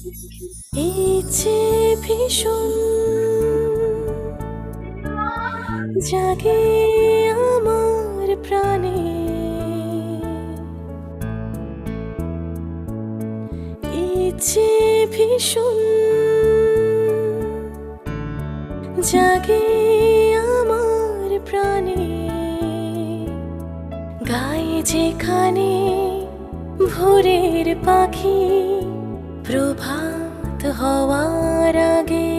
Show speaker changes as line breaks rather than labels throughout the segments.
ইচ্ছে ভীষণ জাগে আমার প্রাণে, ইচ্ছে ভীষণ জাগে আমার প্রাণে, গায়ে যেখানে ভোরের পাখি প্রভাত হওয়ার আগে,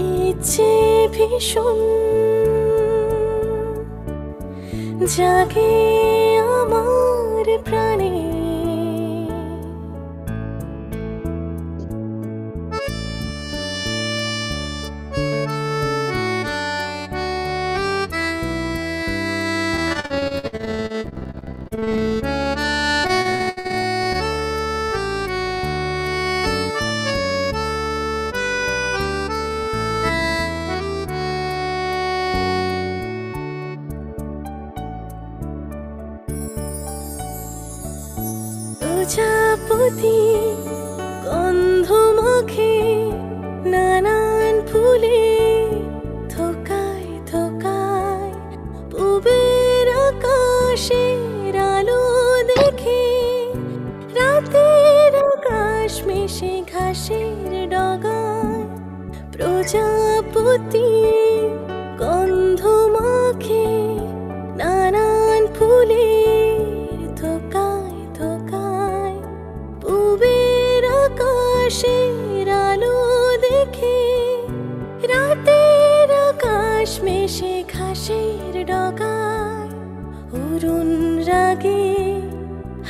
ইচ্ছে ভীষণ জাগে আমার প্রাণে। প্রজাপতি গন্ধ মাখে নানান ফুলে, থোকায় থোকায় পুবের আকাশের আলো দেখে, রাতের আকাশ মেশে ঘাসের ডগায়। প্রজাপতি গন্ধ মাখে নানান ফুলে, থোকায় থোকায় পুবের আকাশের আলো দেখে, রাতের আকাশ মেশে ঘাসের ডগায়। অরুণ রাগে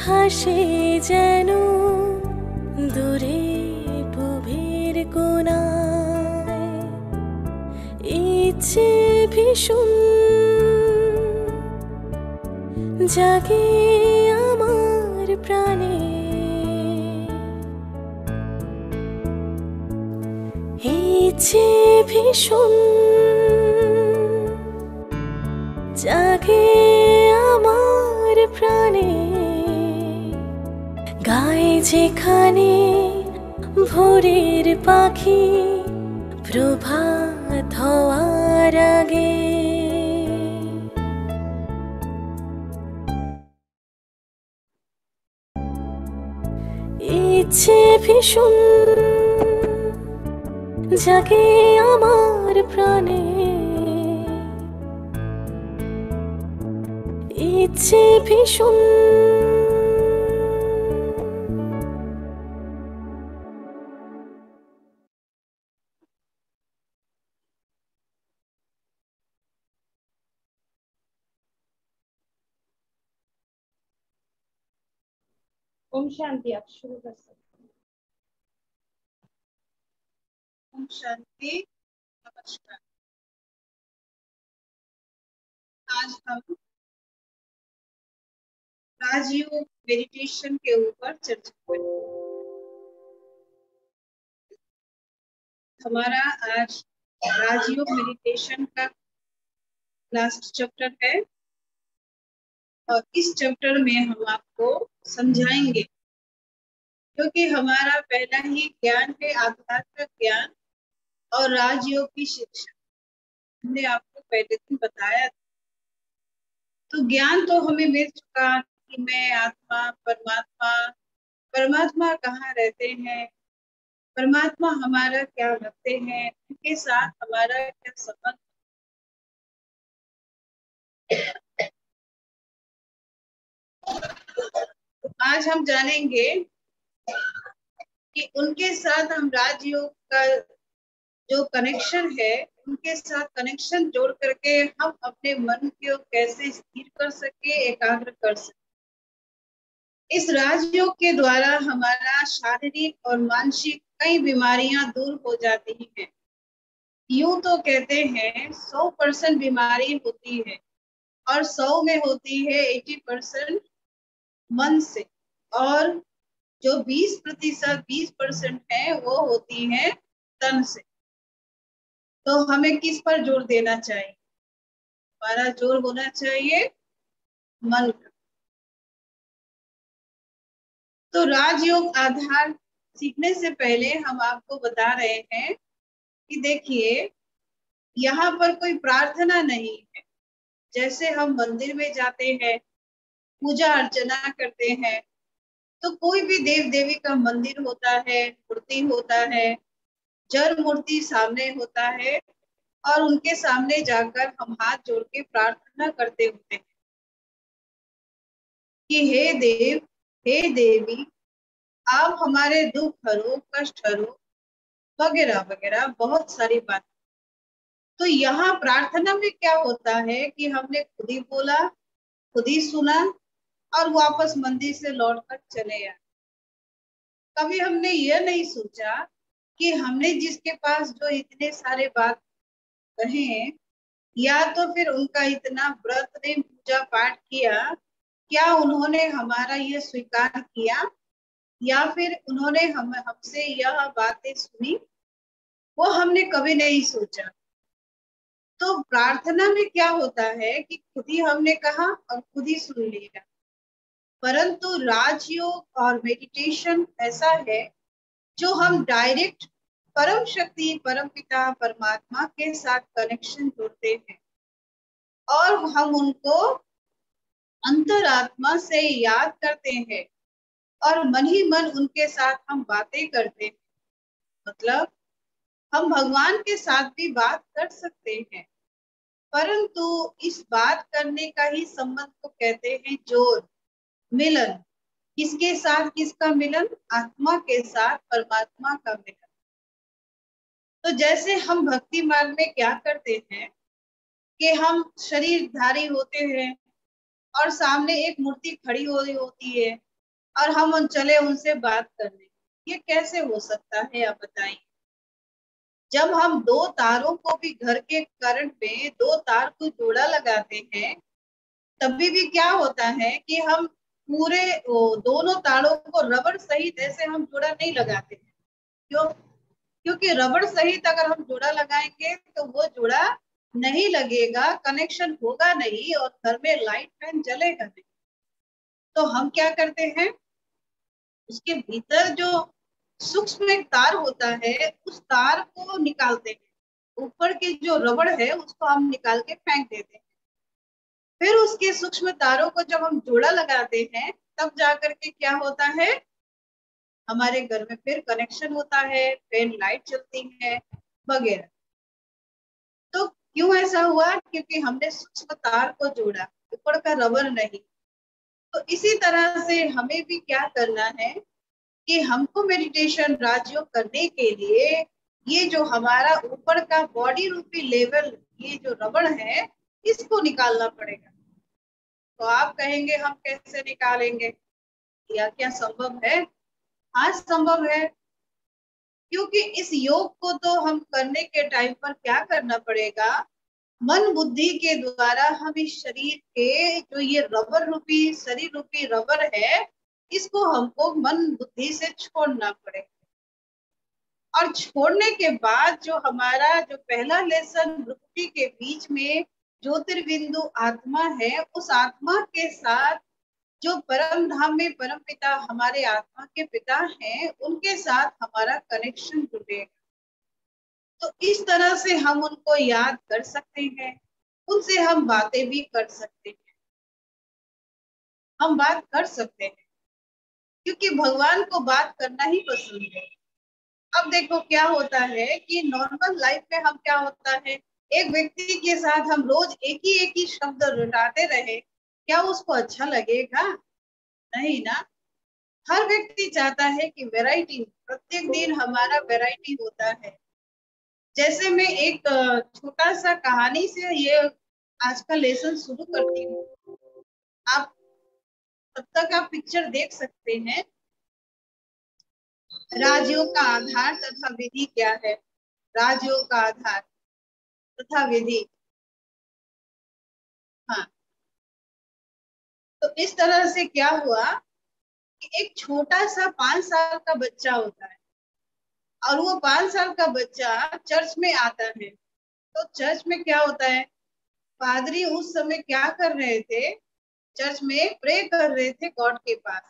হাসে যেন দূরে পুবের কোণায়, ইচ্ছে ভীষণ জাগে আমার প্রাণে, ইচ্ছে ভীষণ জাগে আমার প্রাণে, গায়ে যেখানে ভোরের পাখি প্রভাত হওয়ার আগে। ইচ্ছে ভীষণ জাগে আমার প্রাণে, ইচ্ছে ভীষণ
ओम शांति। आप शुरू कर सकते हैं। ओम शांति। नमस्कार। आज हम राजयोग मेडिटेशन के ऊपर चर्चा करेंगे। हमारा आज राजयोग मेडिटेशन का लास्ट चैप्टर है और इस चैप्टर में हम आपको समझाएंगे, क्योंकि हमारा पहला ही ज्ञान है आध्यात्मिक ज्ञान और राजयोग की शिक्षा। हमने आपको पहले दिन बताया था, तो ज्ञान तो हमें मिल चुका कि मैं आत्मा परमात्मा, परमात्मा कहाँ रहते हैं, परमात्मा हमारा क्या रखते हैं, उनके साथ हमारा क्या संबंध। तो आज हम जानेंगे कि उनके साथ हम राजयोग का जो कनेक्शन है, उनके साथ कनेक्शन जोड़ करके हम अपने मन को कैसे स्थिर कर सके, एकाग्र कर सके। इस राजयोग के द्वारा हमारा शारीरिक और मानसिक कई बीमारियां दूर हो जाती हैं। यूं तो कहते हैं 100% बीमारी होती है और 100 में होती है 80% मन से, और जो 20% है वो होती है तन से। तो हमें किस पर जोर देना चाहिए? हमारा जोर होना चाहिए मन का। तो राजयोग आधार सीखने से पहले हम आपको बता रहे हैं कि देखिए, यहाँ पर कोई प्रार्थना नहीं है। जैसे हम मंदिर में जाते हैं, पूजा अर्चना करते हैं, तो कोई भी देव देवी का मंदिर होता है, मूर्ति होता है, जड़ मूर्ति सामने होता है, और उनके सामने जाकर हम हाथ जोड़ के प्रार्थना करते होते हैं कि हे देव, हे देवी, आप हमारे दुख हरो, कष्ट हरो, वगैरह वगैरह बहुत सारी बात। तो यहाँ प्रार्थना में क्या होता है कि हमने खुद ही बोला, खुद ही सुना, और वापस मंदिर से लौटकर चले आए। कभी हमने यह नहीं सोचा कि हमने जिसके पास जो इतने सारे बात कहे, या तो फिर उनका इतना व्रत ने पूजा पाठ किया, क्या उन्होंने हमारा यह स्वीकार किया, या फिर उन्होंने हमसे यह बातें सुनी, वो हमने कभी नहीं सोचा। तो प्रार्थना में क्या होता है कि खुद ही हमने कहा और खुद ही सुन लिया। परंतु राजयोग और मेडिटेशन ऐसा है जो हम डायरेक्ट परम शक्ति, परम पिता, परमात्मा के साथ कनेक्शन जोड़ते हैं, और हम उनको अंतरात्मा से याद करते हैं, और मन ही मन उनके साथ हम बातें करते हैं। मतलब हम भगवान के साथ भी बात कर सकते हैं, परंतु इस बात करने का ही संबंध को कहते हैं जोड़, मिलन। किसके साथ किसका मिलन? आत्मा के साथ परमात्मा का मिलन। तो जैसे हम भक्ति मार्ग में क्या करते हैं कि हम शरीरधारी होते हैं, और सामने एक मूर्ति खड़ी हो रही होती है, और हम चले उनसे बात करने। ये कैसे हो सकता है, आप बताइए। जब हम दो तारों को भी घर के करंट में दो तार को जोड़ा लगाते हैं, तभी भी क्या होता है कि हम पूरे दोनों तारों को रबड़ सहित ऐसे हम जोड़ा नहीं लगाते हैं। क्यों? क्योंकि रबड़ सहित अगर हम जोड़ा लगाएंगे तो वो जोड़ा नहीं लगेगा, कनेक्शन होगा नहीं, और घर में लाइट फैन जलेगा नहीं। तो हम क्या करते हैं, उसके भीतर जो सूक्ष्म एक तार होता है, उस तार को निकालते हैं। ऊपर की जो रबड़ है उसको हम निकाल के फेंक देते हैं। फिर उसके सूक्ष्म तारों को जब हम जोड़ा लगाते हैं, तब जाकर के क्या होता है, हमारे घर में फिर कनेक्शन होता है, फिर लाइट चलती है, वगैरह। तो क्यों ऐसा हुआ? क्योंकि हमने सूक्ष्म तार को जोड़ा, ऊपर का रबर नहीं। तो इसी तरह से हमें भी क्या करना है कि हमको मेडिटेशन राजयोग करने के लिए ये जो हमारा ऊपर का बॉडी रूपी लेवल, ये जो रबड़ है, इसको निकालना पड़ेगा। तो आप कहेंगे हम कैसे निकालेंगे, या क्या संभव है? हाँ, संभव है। क्योंकि इस योग को तो हम करने के टाइम पर क्या करना पड़ेगा, मन बुद्धि के द्वारा हम इस शरीर के जो ये रबर रूपी, शरीर रूपी रबर है, इसको हमको मन बुद्धि से छोड़ना पड़ेगा। और छोड़ने के बाद जो हमारा जो पहला लेसन, भ्रुकुटी के बीच में ज्योतिर्बिंदु आत्मा है, उस आत्मा के साथ जो परम धाम में परम पिता हमारे आत्मा के पिता हैं, उनके साथ हमारा कनेक्शन जुड़ेगा। तो इस तरह से हम उनको याद कर सकते हैं, उनसे हम बातें भी कर सकते हैं। हम बात कर सकते हैं क्योंकि भगवान को बात करना ही पसंद है। अब देखो क्या होता है कि नॉर्मल लाइफ में हम क्या होता है, एक व्यक्ति के साथ हम रोज एक ही शब्द रटाते रहे, क्या उसको अच्छा लगेगा? नहीं ना। हर व्यक्ति चाहता है कि वैरायटी, प्रत्येक दिन हमारा वैरायटी होता है। जैसे मैं एक छोटा सा कहानी से ये आज का लेसन शुरू करती हूँ। आप तब तक आप पिक्चर देख सकते हैं। राजयोग का आधार तथा विधि क्या है? राजयोग का आधार तथा विधि, हाँ। तो इस तरह से क्या हुआ कि एक छोटा सा 5 साल का बच्चा होता है, और वो 5 साल का बच्चा चर्च में आता है। तो चर्च में क्या होता है, पादरी उस समय क्या कर रहे थे, चर्च में प्रे कर रहे थे गॉड के पास।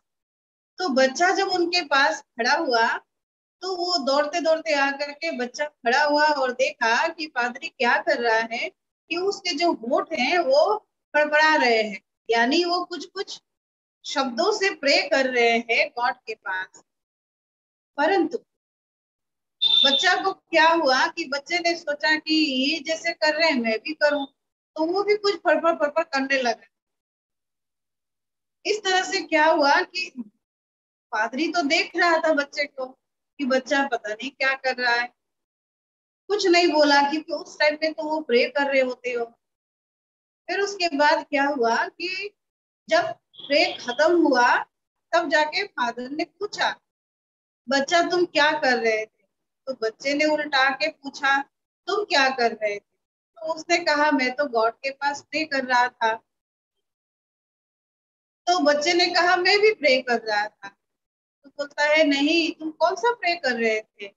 तो बच्चा जब उनके पास खड़ा हुआ तो वो दौड़ते दौड़ते आकर के बच्चा खड़ा हुआ और देखा कि पादरी क्या कर रहा है कि उसके जो होंठ हैं वो फड़फड़ा रहे हैं, यानी वो कुछ कुछ शब्दों से प्रे कर रहे हैं गॉड के पास। परंतु बच्चा को क्या हुआ कि बच्चे ने सोचा कि ये जैसे कर रहे हैं मैं भी करूं, तो वो भी कुछ फड़फड़ फड़फड़ करने लगा। इस तरह से क्या हुआ कि पादरी तो देख रहा था बच्चे को कि बच्चा पता नहीं क्या कर रहा है, कुछ नहीं बोला क्योंकि उस टाइम पे तो वो प्रे कर रहे होते हो। फिर उसके बाद क्या हुआ कि जब प्रे खत्म हुआ तब जाके फादर ने पूछा, बच्चा तुम क्या कर रहे थे? तो बच्चे ने उल्टा के पूछा, तुम क्या कर रहे थे? तो उसने कहा मैं तो गॉड के पास प्रे कर रहा था। तो बच्चे ने कहा मैं भी प्रे कर रहा था। तो बोलता है नहीं, तुम कौन सा प्रे कर रहे थे?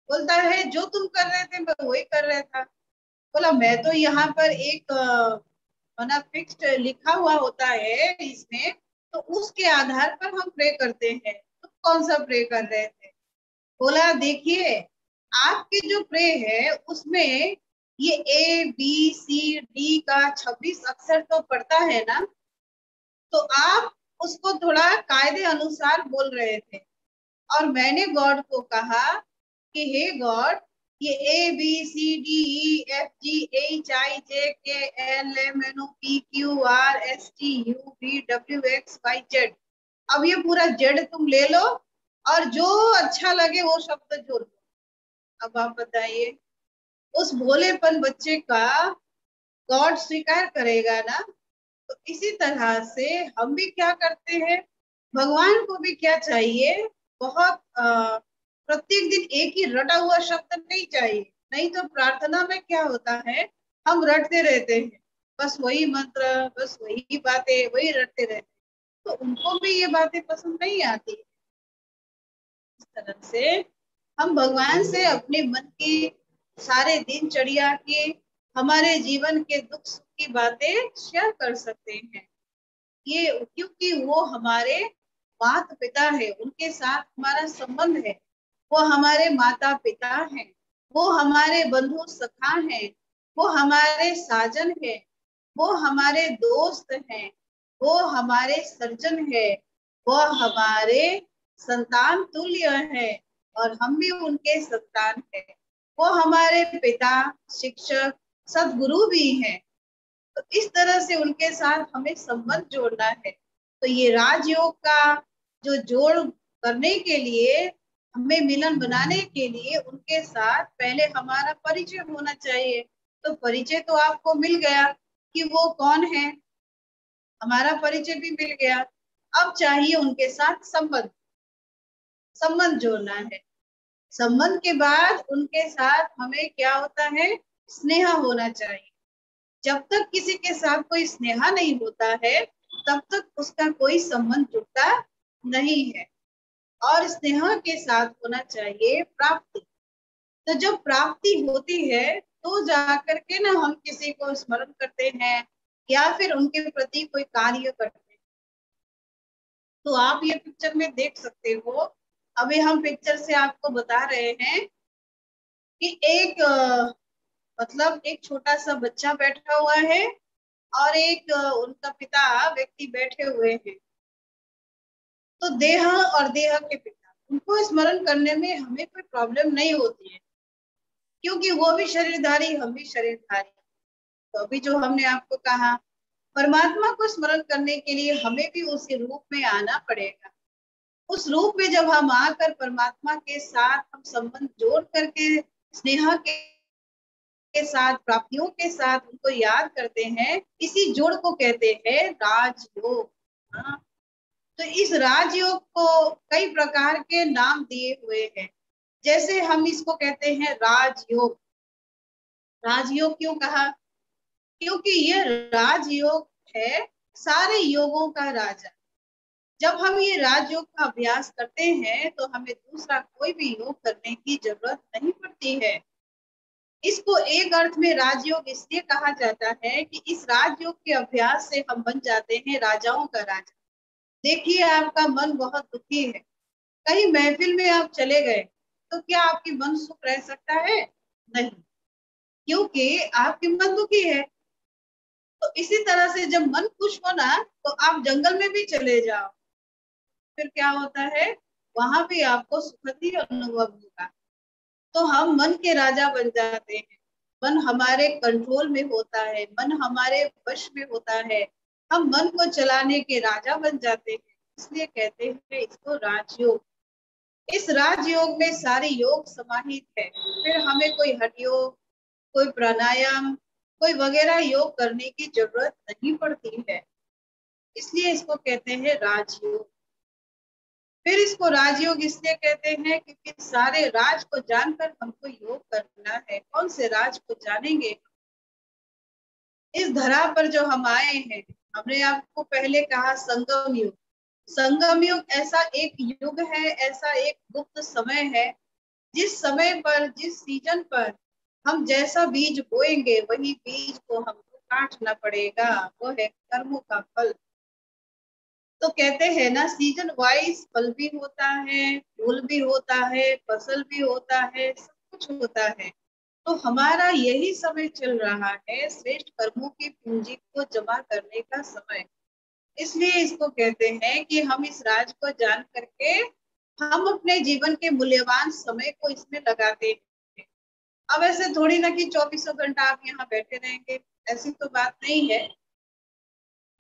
बोलता है जो तुम कर रहे थे मैं वही कर रहा था। बोला मैं तो यहाँ पर एक ना फिक्स्ड लिखा हुआ होता है इसमें, तो उसके आधार पर हम प्रे करते हैं, तुम कौन सा प्रे कर रहे थे? बोला देखिए, आपके जो प्रे है उसमें ये ABCD का 26 अक्षर तो पड़ता है ना, तो आप उसको थोड़ा कायदे अनुसार बोल रहे थे। और मैंने गॉड को कहा कि हे गॉड, ये ABCDEFGHIJKLMNOPQRSTUVWXYZ, अब ये पूरा जेड तुम ले लो और जो अच्छा लगे वो शब्द जोड़ लो। अब आप बताइए, उस भोलेपन बच्चे का गॉड स्वीकार करेगा ना? तो इसी तरह से हम भी क्या करते हैं, भगवान को भी क्या चाहिए, बहुत प्रत्येक दिन एक ही रटा हुआ शब्द नहीं चाहिए। नहीं तो प्रार्थना में क्या होता है, हम रटते रहते हैं, बस वही मंत्र, बस वही बातें वही रटते रहते हैं, तो उनको भी ये बातें पसंद नहीं आती। इस तरह से हम भगवान से अपने मन की सारे दिनचर्या के, हमारे जीवन के दुख सुख की बातें शेयर कर सकते हैं। ये क्योंकि वो हमारे माता पिता है, उनके साथ हमारा संबंध है, वो हमारे माता पिता हैं, वो हमारे बंधु सखा हैं, वो हमारे साजन है, वो हमारे दोस्त हैं, वो हमारे सर्जन है, वो हमारे संतान तुल्य है और हम भी उनके संतान है। वो हमारे पिता, शिक्षक, सदगुरु भी हैं। तो इस तरह से उनके साथ हमें संबंध जोड़ना है। तो ये राजयोग का जो जोड़ करने के लिए, हमें मिलन बनाने के लिए उनके साथ पहले हमारा परिचय होना चाहिए। तो परिचय तो आपको मिल गया कि वो कौन है, हमारा परिचय भी मिल गया। अब चाहिए उनके साथ संबंध, संबंध जोड़ना है। संबंध के बाद उनके साथ हमें क्या होता है, स्नेह होना चाहिए। जब तक किसी के साथ कोई स्नेह नहीं होता है तब तक उसका कोई संबंध जुड़ता नहीं है। और स्नेह के साथ होना चाहिए प्राप्ति। तो जब प्राप्ति होती है तो जाकर के ना हम किसी को स्मरण करते हैं या फिर उनके प्रति कोई कार्य करते हैं। तो आप ये पिक्चर में देख सकते हो, अभी हम पिक्चर से आपको बता रहे हैं कि एक मतलब एक छोटा सा बच्चा बैठा हुआ है और एक उनका पिता व्यक्ति बैठे हुए हैं। तो देह और देह के पिता, उनको स्मरण करने में हमें कोई प्रॉब्लम नहीं होती है, क्योंकि वो भी शरीरधारी, हम भी शरीरधारी। तो अभी जो हमने आपको कहा, परमात्मा को स्मरण करने के लिए हमें भी उस रूप में आना पड़ेगा। उस रूप में जब हम आकर परमात्मा के साथ हम संबंध जोड़ करके स्नेह के साथ, प्राप्तियों के साथ उनको याद करते हैं, इसी जोड़ को कहते हैं राजयोग। हाँ, तो इस राजयोग को कई प्रकार के नाम दिए हुए हैं। जैसे हम इसको कहते हैं राजयोग। राजयोग क्यों कहा? क्योंकि ये राजयोग है सारे योगों का राजा। जब हम ये राजयोग का अभ्यास करते हैं तो हमें दूसरा कोई भी योग करने की जरूरत नहीं पड़ती है। इसको एक अर्थ में राजयोग इसलिए कहा जाता है कि इस राजयोग के अभ्यास से हम बन जाते हैं राजाओं का राजा। देखिए आपका मन बहुत दुखी है, कहीं महफिल में आप चले गए तो क्या आपकी मन सुख रह सकता है? नहीं, क्योंकि आपकी मन दुखी है। तो इसी तरह से जब मन खुश हो ना, तो आप जंगल में भी चले जाओ, फिर क्या होता है, वहां भी आपको सुखद ही अनुभव होगा। तो हम मन के राजा बन जाते हैं, मन हमारे कंट्रोल में होता है, मन हमारे वश में होता है, हम मन को चलाने के राजा बन जाते हैं। इसलिए कहते हैं इसको राजयोग। इस राजयोग में सारे योग समाहित है। फिर हमें कोई हठ योग, कोई प्राणायाम, कोई वगैरह योग करने की जरूरत नहीं पड़ती है। इसलिए इसको कहते हैं राजयोग। फिर इसको राजयोग इसलिए कहते हैं क्योंकि सारे राज को जानकर हमको योग करना है। कौन से राज को जानेंगे? इस धरा पर जो हम आए हैं, हमने आपको पहले कहा संगम युग। संगम युग ऐसा एक युग है, ऐसा एक गुप्त समय है, जिस समय पर, जिस सीजन पर हम जैसा बीज बोएंगे वही बीज को हमको काटना पड़ेगा। वो है कर्मों का फल। तो कहते हैं ना, सीजन वाइज फल भी होता है, फूल भी होता है, फसल भी होता है, सब कुछ होता है। तो हमारा यही समय चल रहा है, श्रेष्ठ कर्मों की पूंजी को जमा करने का समय। इसलिए इसको कहते हैं कि हम इस राज को जान करके हम अपने जीवन के मूल्यवान समय को इसमें लगाते हैं। अब ऐसे थोड़ी ना कि 24 घंटा आप यहाँ बैठे रहेंगे, ऐसी तो बात नहीं है।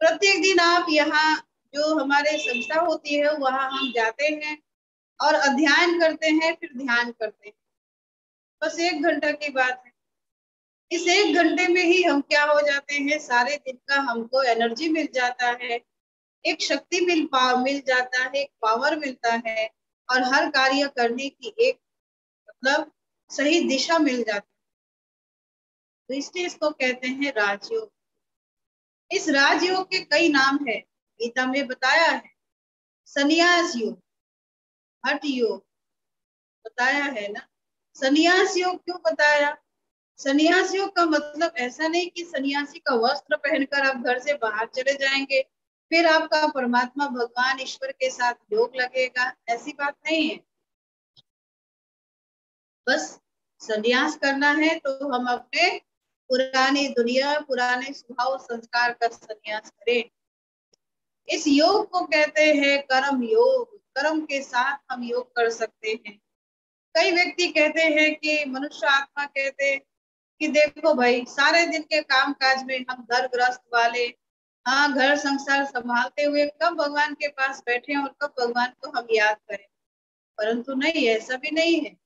प्रत्येक दिन आप यहाँ, जो हमारे संस्था होती है वहां हम जाते हैं और अध्ययन करते हैं, फिर ध्यान करते हैं। बस 1 घंटा की बात है। इस 1 घंटे में ही हम क्या हो जाते हैं, सारे दिन का हमको एनर्जी मिल जाता है, एक शक्ति मिल जाता है, एक पावर मिलता है, और हर कार्य करने की एक, मतलब, सही दिशा मिल जाती है। तो इसलिए इसको कहते हैं राजयोग। इस राजयोग के कई नाम है, गीता में बताया है। संन्यास योग, हठ योग बताया है ना। संन्यास योग क्यों बताया? संन्यास योग का मतलब ऐसा नहीं कि सन्यासी का वस्त्र पहनकर आप घर से बाहर चले जाएंगे, फिर आपका परमात्मा भगवान ईश्वर के साथ योग लगेगा, ऐसी बात नहीं है। बस संन्यास करना है तो हम अपने पुरानी दुनिया, पुराने स्वभाव संस्कार का संन्यास करें। इस योग को कहते हैं कर्म योग। कर्म के साथ हम योग कर सकते हैं। कई व्यक्ति कहते हैं कि मनुष्य आत्मा कहते हैं कि देखो भाई, सारे दिन के काम काज में हम घर गृहस्थ वाले, हाँ, घर संसार संभालते हुए कब भगवान के पास बैठे और कब भगवान को हम याद करें। परंतु नहीं, ऐसा भी नहीं है।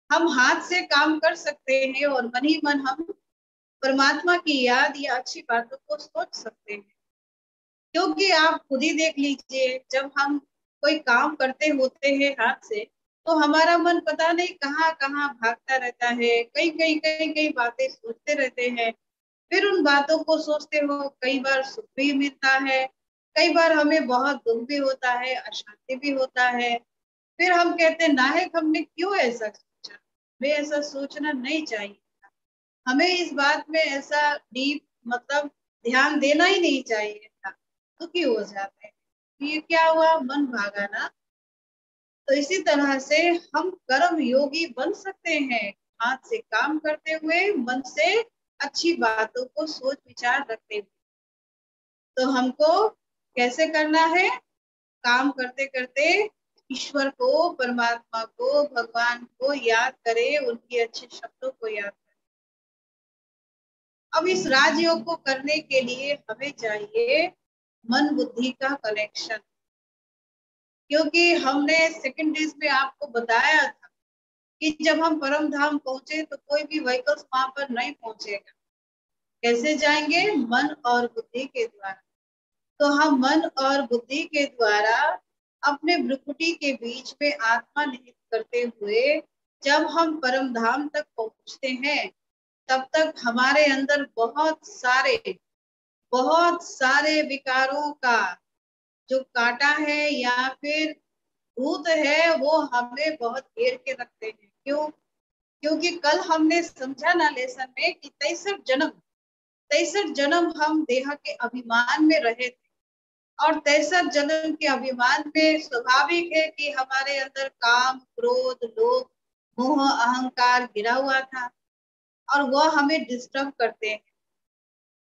हम हाथ से काम कर सकते हैं और मन ही मन हम परमात्मा की याद या अच्छी बातों को सोच सकते हैं। क्योंकि आप खुद ही देख लीजिए, जब हम कोई काम करते होते हैं हाथ से, तो हमारा मन पता नहीं कहाँ कहाँ भागता रहता है, कई कई बातें सोचते रहते हैं। फिर उन बातों को सोचते हो कई बार सुख भी मिलता है, कई बार हमें बहुत दुख भी होता है, अशांति भी होता है। फिर हम कहते हैं नायक, हमने क्यों ऐसा सोचा, हमें ऐसा सोचना नहीं चाहिए, हमें इस बात में ऐसा डीप, मतलब, ध्यान देना ही नहीं चाहिए था। दुखी हो जाते हैं, तो ये क्या हुआ, मन भागा ना। तो इसी तरह से हम कर्म योगी बन सकते हैं, हाथ से काम करते हुए, मन से अच्छी बातों को सोच विचार रखते हुए। तो हमको कैसे करना है? काम करते करते ईश्वर को, परमात्मा को, भगवान को याद करें, उनके अच्छे शब्दों को याद करें। अब इस राजयोग को करने के लिए हमें चाहिए मन बुद्धि का कनेक्शन। क्योंकि हमने सेकंड डेज में आपको बताया था कि जब हम परम धाम पहुंचे तो कोई भी व्हीकल्स वहां पर नहीं पहुंचेगा। कैसे जाएंगे? मन और बुद्धि के द्वारा। तो हम मन और बुद्धि के द्वारा अपने भ्रुकुटी के बीच में आत्मा निहित करते हुए जब हम परम धाम तक पहुंचते हैं, तब तक हमारे अंदर बहुत सारे विकारों का जो कांटा है या फिर भूत है, वो हमें बहुत घेर के रखते हैं। क्यों? क्योंकि कल हमने समझा ना लेसन में कि 63 जन्म हम देह के अभिमान में रहे थे। और 63 जन्म के अभिमान में स्वाभाविक है कि हमारे अंदर काम, क्रोध, लोभ, मोह, अहंकार गिरा हुआ था और वह हमें डिस्टर्ब करते हैं।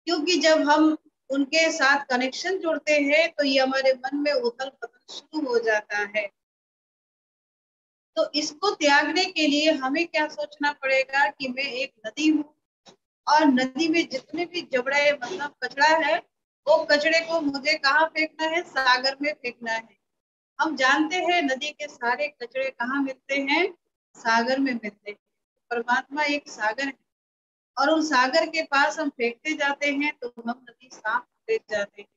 क्योंकि जब हम उनके साथ कनेक्शन जोड़ते हैं तो ये हमारे मन में उथल पुथल शुरू हो जाता है। तो इसको त्यागने के लिए हमें क्या सोचना पड़ेगा कि मैं एक नदी हूँ और नदी में जितने भी जबड़े मतलब कचरा है, वो कचरे को मुझे कहाँ फेंकना है? सागर में फेंकना है। हम जानते हैं नदी के सारे कचरे कहाँ मिलते हैं? सागर में मिलते हैं। परमात्मा एक सागर है और उस सागर के पास हम फेंकते जाते हैं तो हम नदी साफ होते जाते हैं।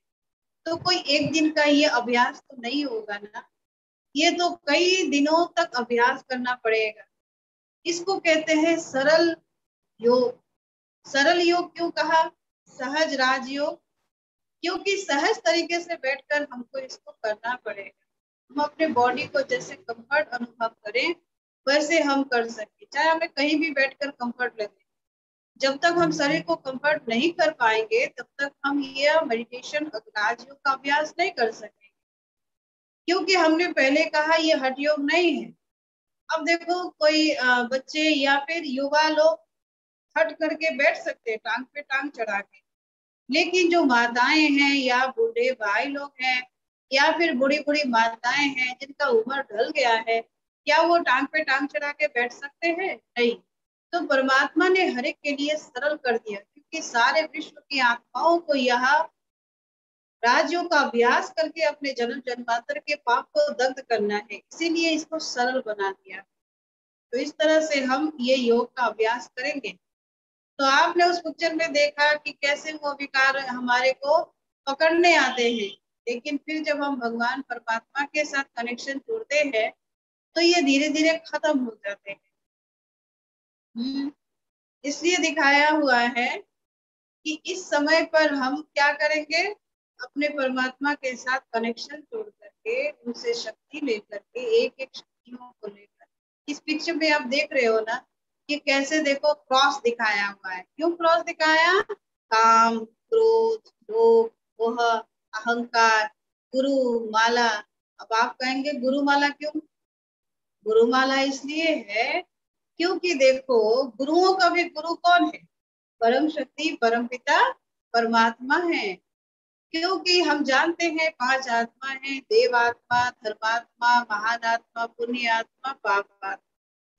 तो कोई एक दिन का ये अभ्यास तो नहीं होगा ना, ये तो कई दिनों तक अभ्यास करना पड़ेगा। इसको कहते हैं सरल योग। सरल योग क्यों कहा? सहज राजयोग। क्योंकि सहज तरीके से बैठकर हमको इसको करना पड़ेगा। हम अपने बॉडी को जैसे कंफर्ट अनुभव करें वैसे हम कर सके, चाहे हमें कहीं भी बैठकर कंफर्ट लगे। जब तक हम शरीर को कंफर्ट नहीं कर पाएंगे तब तक हम ये मेडिटेशन राजयोग का अभ्यास नहीं कर सकेंगे। क्योंकि हमने पहले कहा ये हठ योग नहीं है। अब देखो कोई बच्चे या फिर युवा लोग हट करके बैठ सकते हैं टांग पे टांग चढ़ा के, लेकिन जो माताएं हैं या बूढ़े भाई लोग हैं या फिर बूढ़ी बूढ़ी माताएं हैं जिनका उम्र ढल गया है, क्या वो टांग पे टांग चढ़ा के बैठ सकते हैं? नहीं। तो परमात्मा ने हर एक के लिए सरल कर दिया, क्योंकि सारे विश्व की आत्माओं को यहाँ राज्यों का अभ्यास करके अपने जन्म जन्मांतर के पाप को दग्ध करना है, इसीलिए इसको सरल बना दिया। तो इस तरह से हम ये योग का अभ्यास करेंगे। तो आपने उस पिक्चर में देखा कि कैसे वो विकार हमारे को पकड़ने आते हैं, लेकिन फिर जब हम भगवान परमात्मा के साथ कनेक्शन जोड़ते हैं तो ये धीरे धीरे खत्म हो जाते हैं। इसलिए दिखाया हुआ है कि इस समय पर हम क्या करेंगे? अपने परमात्मा के साथ कनेक्शन जोड़ करके उनसे शक्ति लेकर के एक एक शक्तियों को लेकर, इस पिक्चर में आप देख रहे हो ना कि कैसे देखो क्रॉस दिखाया हुआ है। क्यों क्रॉस दिखाया? काम, क्रोध, लोभ, मोह, अहंकार, गुरु माला। अब आप कहेंगे गुरु माला क्यों? गुरु माला इसलिए है क्योंकि देखो गुरुओं का भी गुरु कौन है? परम शक्ति, परम पिता, परमात्मा है। क्योंकि हम जानते हैं 5 आत्मा है, देव आत्मा, धर्मात्मा, महान आत्मा, पुण्य आत्मा, पाप आत्मा।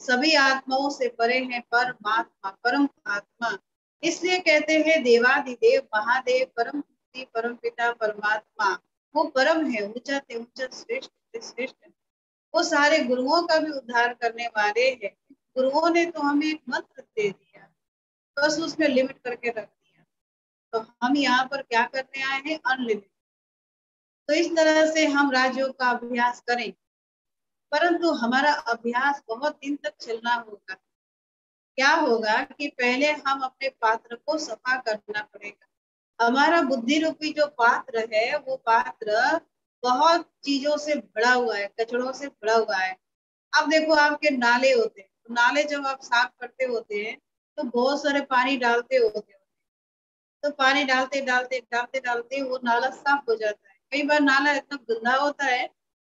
सभी आत्माओं से परे है परमात्मा, परम आत्मा। इसलिए कहते हैं देवादिदेव महादेव, परम शक्ति, परम पिता, परमात्मा। वो परम है, ऊंचा से ऊंचा, श्रेष्ठ से श्रेष्ठ। वो सारे गुरुओं का भी उद्धार करने वाले हैं। गुरुओं ने तो हमें एक मंत्र दे दिया, बस उसमें लिमिट करके रख दिया। तो हम यहाँ पर क्या करने आए हैं? अनलिमिटेड। तो इस तरह से हम राजयोग का अभ्यास करें, परंतु हमारा अभ्यास बहुत दिन तक चलना होगा। क्या होगा कि पहले हम अपने पात्र को सफा करना पड़ेगा। हमारा बुद्धि रूपी जो पात्र है वो पात्र बहुत चीजों से भरा हुआ है, कचड़ों से भरा हुआ है। अब देखो आपके नाले होते हैं, तो नाले जब आप साफ करते होते हैं तो बहुत सारे पानी डालते होते हैं। तो पानी डालते डालते डालते डालते वो नाला साफ हो जाता है। कई बार नाला इतना गंदा होता है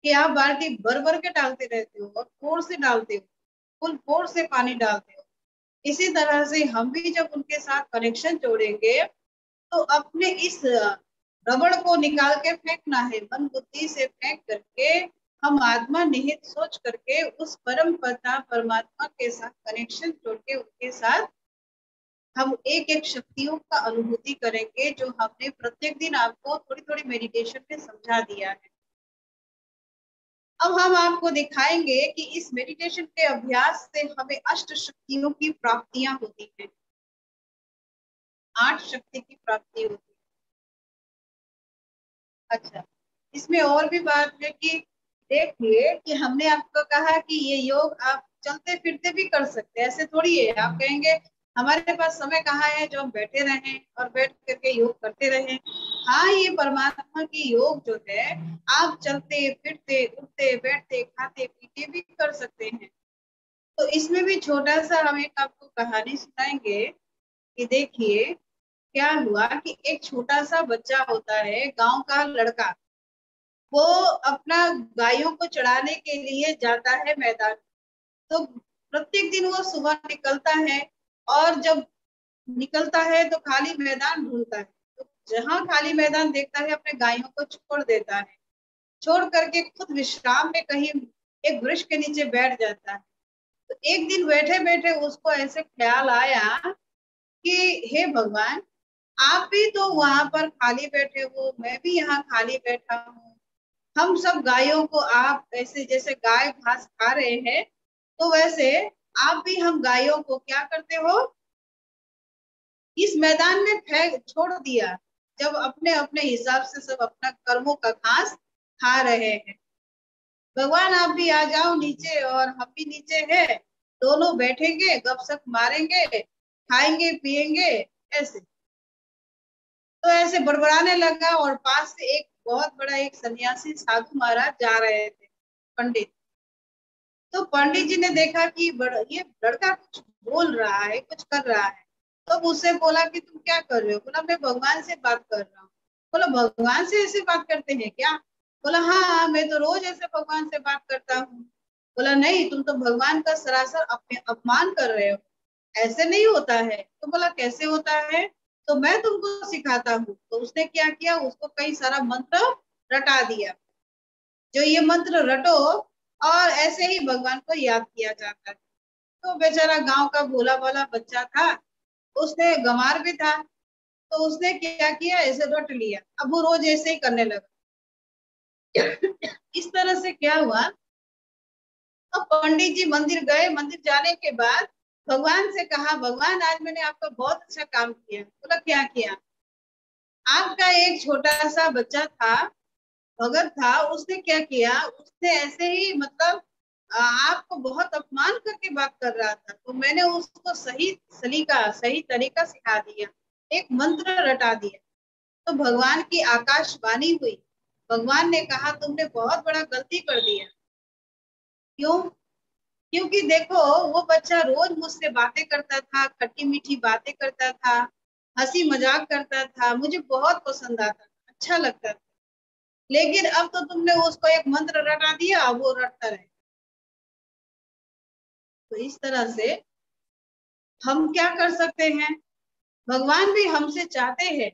कि आप बाल्टी भर भर के डालते रहते हो और फोर्स से डालते हो, फुल फोर्स से पानी डालते हो। इसी तरह से हम भी जब उनके साथ कनेक्शन जोड़ेंगे तो अपने इस रबड़ को निकाल के फेंकना है, मन बुद्धि से फेंक करके हम आत्मा निहित सोच करके उस परम पिता परमात्मा के साथ कनेक्शन जोड़ के उनके साथ हम एक एक शक्तियों का अनुभूति करेंगे, जो हमने प्रत्येक दिन आपको थोड़ी थोड़ी मेडिटेशन में समझा दिया है। अब हम आपको दिखाएंगे कि इस मेडिटेशन के अभ्यास से हमें अष्ट शक्तियों की प्राप्तियां होती है, 8 शक्ति की प्राप्ति होती है। अच्छा, इसमें और भी बात है कि देखिए कि हमने आपको कहा कि ये योग आप चलते फिरते भी कर सकते हैं, ऐसे थोड़ी है। आप कहेंगे हमारे पास समय कहाँ है जो हम बैठे रहें और बैठ करके योग करते रहें। हाँ, ये परमात्मा की योग जो है आप चलते फिरते उठते बैठते खाते पीते भी कर सकते हैं। तो इसमें भी छोटा सा हम एक आपको कहानी सुनाएंगे कि देखिए क्या हुआ कि एक छोटा सा बच्चा होता है, गांव का लड़का। वो अपना गायों को चराने के लिए जाता है मैदान। तो प्रत्येक दिन वो सुबह निकलता है, और जब निकलता है तो खाली मैदान ढूंढता है। तो जहां खाली मैदान देखता है अपने गायों को छोड़ देता है, छोड़ करके खुद विश्राम में कहीं एक वृक्ष के नीचे बैठ जाता है। तो एक दिन बैठे बैठे उसको ऐसे ख्याल आया कि हे भगवान, आप भी तो वहां पर खाली बैठे हो, मैं भी यहाँ खाली बैठा हूँ। हम सब गायों को आप ऐसे जैसे गाय घास खा रहे हैं, तो वैसे आप भी हम गायों को क्या करते हो, इस मैदान में फेंक छोड़ दिया, जब अपने अपने हिसाब से सब अपना कर्मों का घास खा रहे हैं। भगवान आप भी आ जाओ नीचे और हम भी नीचे हैं, दोनों बैठेंगे गपशप मारेंगे, खाएंगे पिएंगे ऐसे। तो ऐसे बड़बड़ाने लगा, और पास से एक बहुत बड़ा एक सन्यासी साधु महाराज जा रहे थे, पंडित। तो पंडित जी ने देखा कि ये लड़का कुछ बोल रहा है, कुछ कर रहा है। तो उससे बोला कि तुम क्या कर रहे हो? बोला मैं भगवान से बात कर रहा हूँ। बोला भगवान से ऐसे बात करते हैं क्या? बोला हाँ, मैं तो रोज ऐसे भगवान से बात करता हूँ। बोला नहीं, तुम तो भगवान का सरासर अपमान कर रहे हो, ऐसे नहीं होता है। तो बोला कैसे होता है? तो मैं तुमको सिखाता हूँ। तो उसने क्या किया, उसको कई सारा मंत्र रटा दिया, जो ये मंत्र रटो और ऐसे ही भगवान को याद किया जाता है। तो बेचारा गांव का भोला भाला बच्चा था, उसने गंवार भी था, तो उसने क्या किया, ऐसे रट लिया। अब वो रोज ऐसे ही करने लगा। इस तरह से क्या हुआ, अब पंडित जी मंदिर गए, मंदिर जाने के बाद भगवान से कहा, भगवान आज मैंने आपका बहुत अच्छा काम किया। बोला क्या किया? आपका एक छोटा सा बच्चा था, भगत था, उसने क्या किया, उसने ऐसे ही मतलब आपको बहुत अपमान करके बात कर रहा था, तो मैंने उसको सही सलीका सही तरीका सिखा दिया, एक मंत्र रटा दिया। तो भगवान की आकाशवाणी हुई। भगवान ने कहा तुमने बहुत बड़ा गलती कर दिया। क्यों? क्योंकि देखो, वो बच्चा रोज मुझसे बातें करता था, खट्टी मीठी बातें करता था, हंसी मजाक करता था, मुझे बहुत पसंद आता था, अच्छा लगता था। लेकिन अब तो तुमने उसको एक मंत्र रटा दिया, अब वो रटता रहे। तो इस तरह से हम क्या कर सकते हैं, भगवान भी हमसे चाहते हैं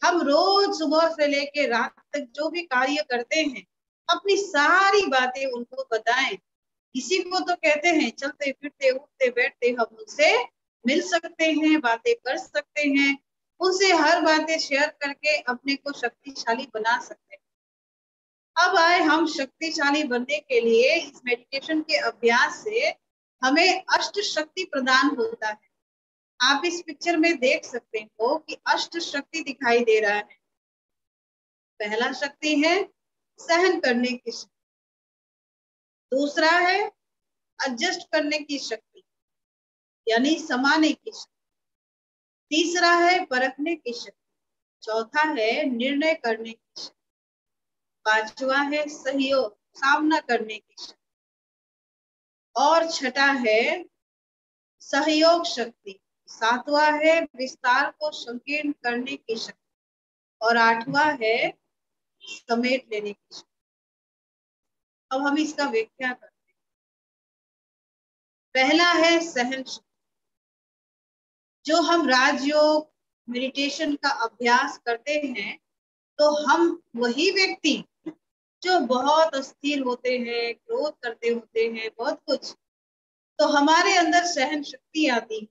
हम रोज सुबह से लेके रात तक जो भी कार्य करते हैं, अपनी सारी बातें उनको बताएं। इसी को तो कहते हैं चलते फिरते उठते बैठते हम उनसे मिल सकते हैं, बातें कर सकते हैं, उनसे हर बातें शेयर करके अपने को शक्तिशाली बना सकते हैं। अब आए हम शक्तिशाली बनने के लिए, इस मेडिटेशन के अभ्यास से हमें अष्ट शक्ति प्रदान होता है। आप इस पिक्चर में देख सकते हो कि अष्ट शक्ति दिखाई दे रहा है। पहला शक्ति है सहन करने की शक्ति, दूसरा है एडजस्ट करने की शक्ति यानी समाने की शक्ति, तीसरा है परखने की शक्ति, चौथा है निर्णय करने की शक्ति, पांचवा है सहयोग सामना करने की शक्ति, और छठा है सहयोग शक्ति, सातवां है विस्तार को संकीर्ण करने की शक्ति, और आठवां है समेट लेने की शक्ति। अब हम इसका व्याख्या करते हैं। पहला है सहन शक्ति। जो हम राजयोग मेडिटेशन का अभ्यास करते हैं, तो हम वही व्यक्ति जो बहुत अस्थिर होते हैं, क्रोध करते होते हैं, बहुत कुछ, तो हमारे अंदर सहन शक्ति आती है।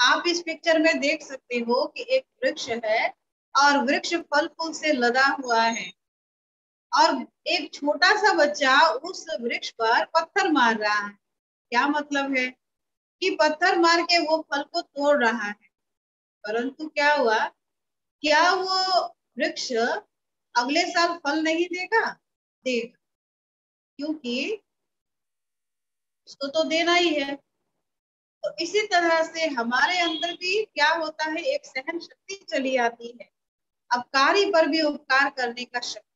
आप इस पिक्चर में देख सकते हो कि एक वृक्ष है, और वृक्ष फल फूल से लदा हुआ है, और एक छोटा सा बच्चा उस वृक्ष पर पत्थर मार रहा है। क्या मतलब है कि पत्थर मार के वो फल को तोड़ रहा है, परंतु क्या हुआ, क्या वो वृक्ष अगले साल फल नहीं देगा? देगा, क्योंकि उसको तो देना ही है। तो इसी तरह से हमारे अंदर भी क्या होता है, एक सहन शक्ति चली आती है, अपकारी पर भी उपकार करने का शक्ति।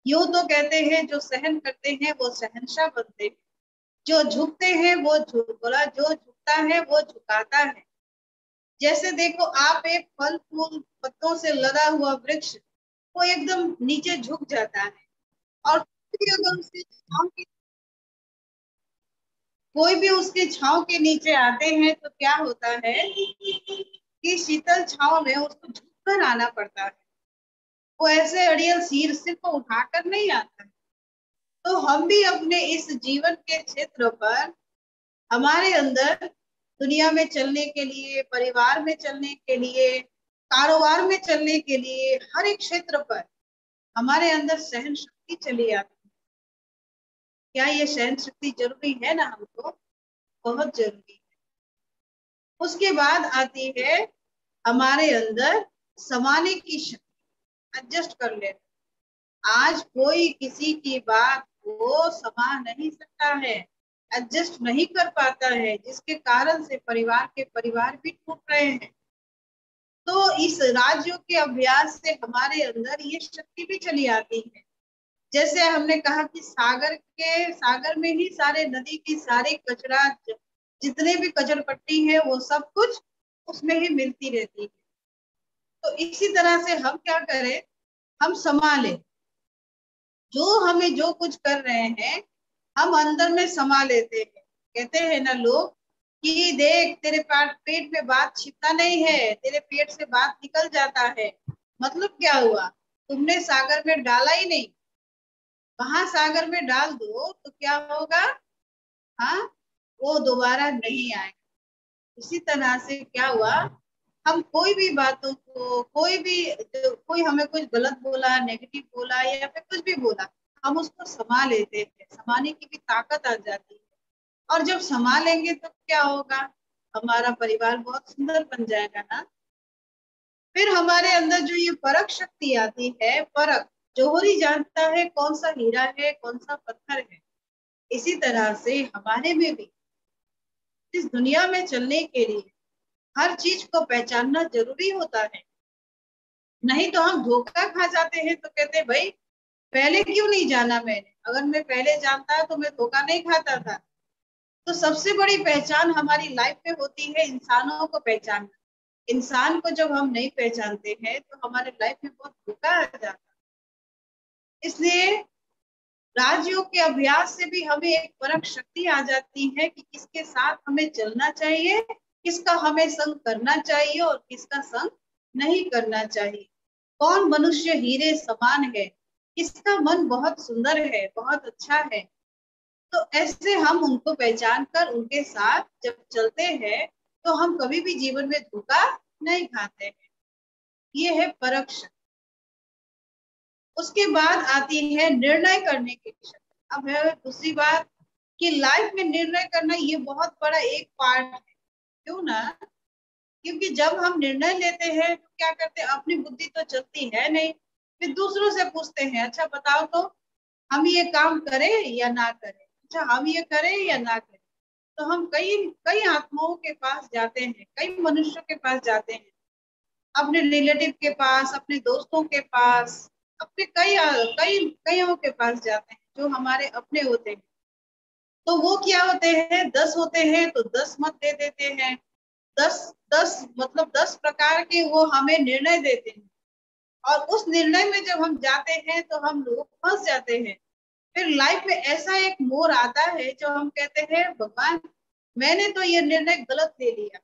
यूं तो कहते हैं जो सहन करते हैं वो शहंशाह बनते हैं, जो झुकते हैं वो झुक बोला, जो झुकता है वो झुकाता है। जैसे देखो, आप एक फल फूल पत्तों से लदा हुआ वृक्ष वो एकदम नीचे झुक जाता है। और कोई भी उसके छांव के नीचे आते हैं तो क्या होता है कि शीतल छांव में उसको झुककर आना पड़ता है। वो ऐसे अड़ियल सिर को उठाकर नहीं आता है। तो हम भी अपने इस जीवन के क्षेत्र पर, हमारे अंदर दुनिया में चलने के लिए, परिवार में चलने के लिए, कारोबार में चलने के लिए, हर एक क्षेत्र पर हमारे अंदर सहन शक्ति चली आती है। क्या ये सहन शक्ति जरूरी है ना हमको? बहुत जरूरी है। उसके बाद आती है हमारे अंदर समाने की शक्ति, एडजस्ट कर ले। आज कोई किसी की बात को समा नहीं सकता है, एडजस्ट नहीं कर पाता है, जिसके कारण से परिवार भी टूट रहे हैं। तो इस राज्यों के अभ्यास से हमारे अंदर ये शक्ति भी चली आती है। जैसे हमने कहा कि सागर में ही सारे नदी की सारी कचरा, जितने भी कचरपट्टी है वो सब कुछ उसमें ही मिलती रहती है। तो इसी तरह से हम क्या करें, हम संभालें जो हमें जो कुछ कर रहे हैं, हम अंदर में समा लेते हैं। कहते हैं ना लोग कि देख तेरे पेट में बात छिपता नहीं है, तेरे पेट से बात निकल जाता है। मतलब क्या हुआ, तुमने सागर में डाला ही नहीं, वहां सागर में डाल दो तो क्या होगा, हाँ, वो दोबारा नहीं आएगा। इसी तरह से क्या हुआ, हम कोई भी बातों को, कोई हमें कुछ गलत बोला, नेगेटिव बोला या फिर कुछ भी बोला, हम उसको समा लेते हैं। समाने की भी ताकत आ जाती है। और जब समा लेंगे तो क्या होगा, हमारा परिवार बहुत सुंदर बन जाएगा ना। फिर हमारे अंदर जो ये परख शक्ति आती है, परख, जोहरी जानता है कौन सा हीरा है कौन सा पत्थर है। इसी तरह से हमारे में भी इस दुनिया में चलने के लिए हर चीज को पहचानना जरूरी होता है। नहीं तो हम धोखा खा जाते हैं। तो कहते हैं भाई पहले क्यों नहीं जाना मैंने, अगर मैं पहले जानता तो मैं धोखा नहीं खाता था। तो सबसे बड़ी पहचान हमारी लाइफ में होती है इंसानों को पहचानना। इंसान को जब हम नहीं पहचानते हैं तो हमारे लाइफ में बहुत धोखा आ जाता है। इसलिए राजयोग के अभ्यास से भी हमें एक परख शक्ति आ जाती है कि किसके साथ हमें चलना चाहिए, किसका हमें संग करना चाहिए और किसका संग नहीं करना चाहिए। कौन मनुष्य हीरे समान है, किसका मन बहुत सुंदर है, बहुत अच्छा है। तो ऐसे हम उनको पहचान कर उनके साथ जब चलते हैं तो हम कभी भी जीवन में धोखा नहीं खाते हैं। ये है परख शक्ति। उसके बाद आती है निर्णय करने की शक्ति। अब है दूसरी बात कि लाइफ में निर्णय करना ये बहुत बड़ा एक पार्ट है। क्यों ना, क्योंकि जब हम निर्णय लेते हैं तो क्या करते हैं, अपनी बुद्धि तो चलती है नहीं, फिर दूसरों से पूछते हैं अच्छा बताओ तो हम ये काम करें या ना करें, अच्छा हम ये करें या ना करें। तो हम कई कई आत्माओं के पास जाते हैं, कई मनुष्यों के पास जाते हैं, अपने रिलेटिव के पास, अपने दोस्तों के पास, अपने कई कई कईयों के पास जाते हैं जो हमारे अपने होते हैं। तो वो क्या होते हैं, 10 होते हैं तो 10 मत दे देते हैं। 10 10 मतलब 10 प्रकार के वो हमें निर्णय देते हैं। और उस निर्णय में जब हम जाते हैं तो हम लोग फंस जाते हैं। फिर लाइफ में ऐसा एक मोड़ आता है जो हम कहते हैं भगवान मैंने तो ये निर्णय गलत ले लिया।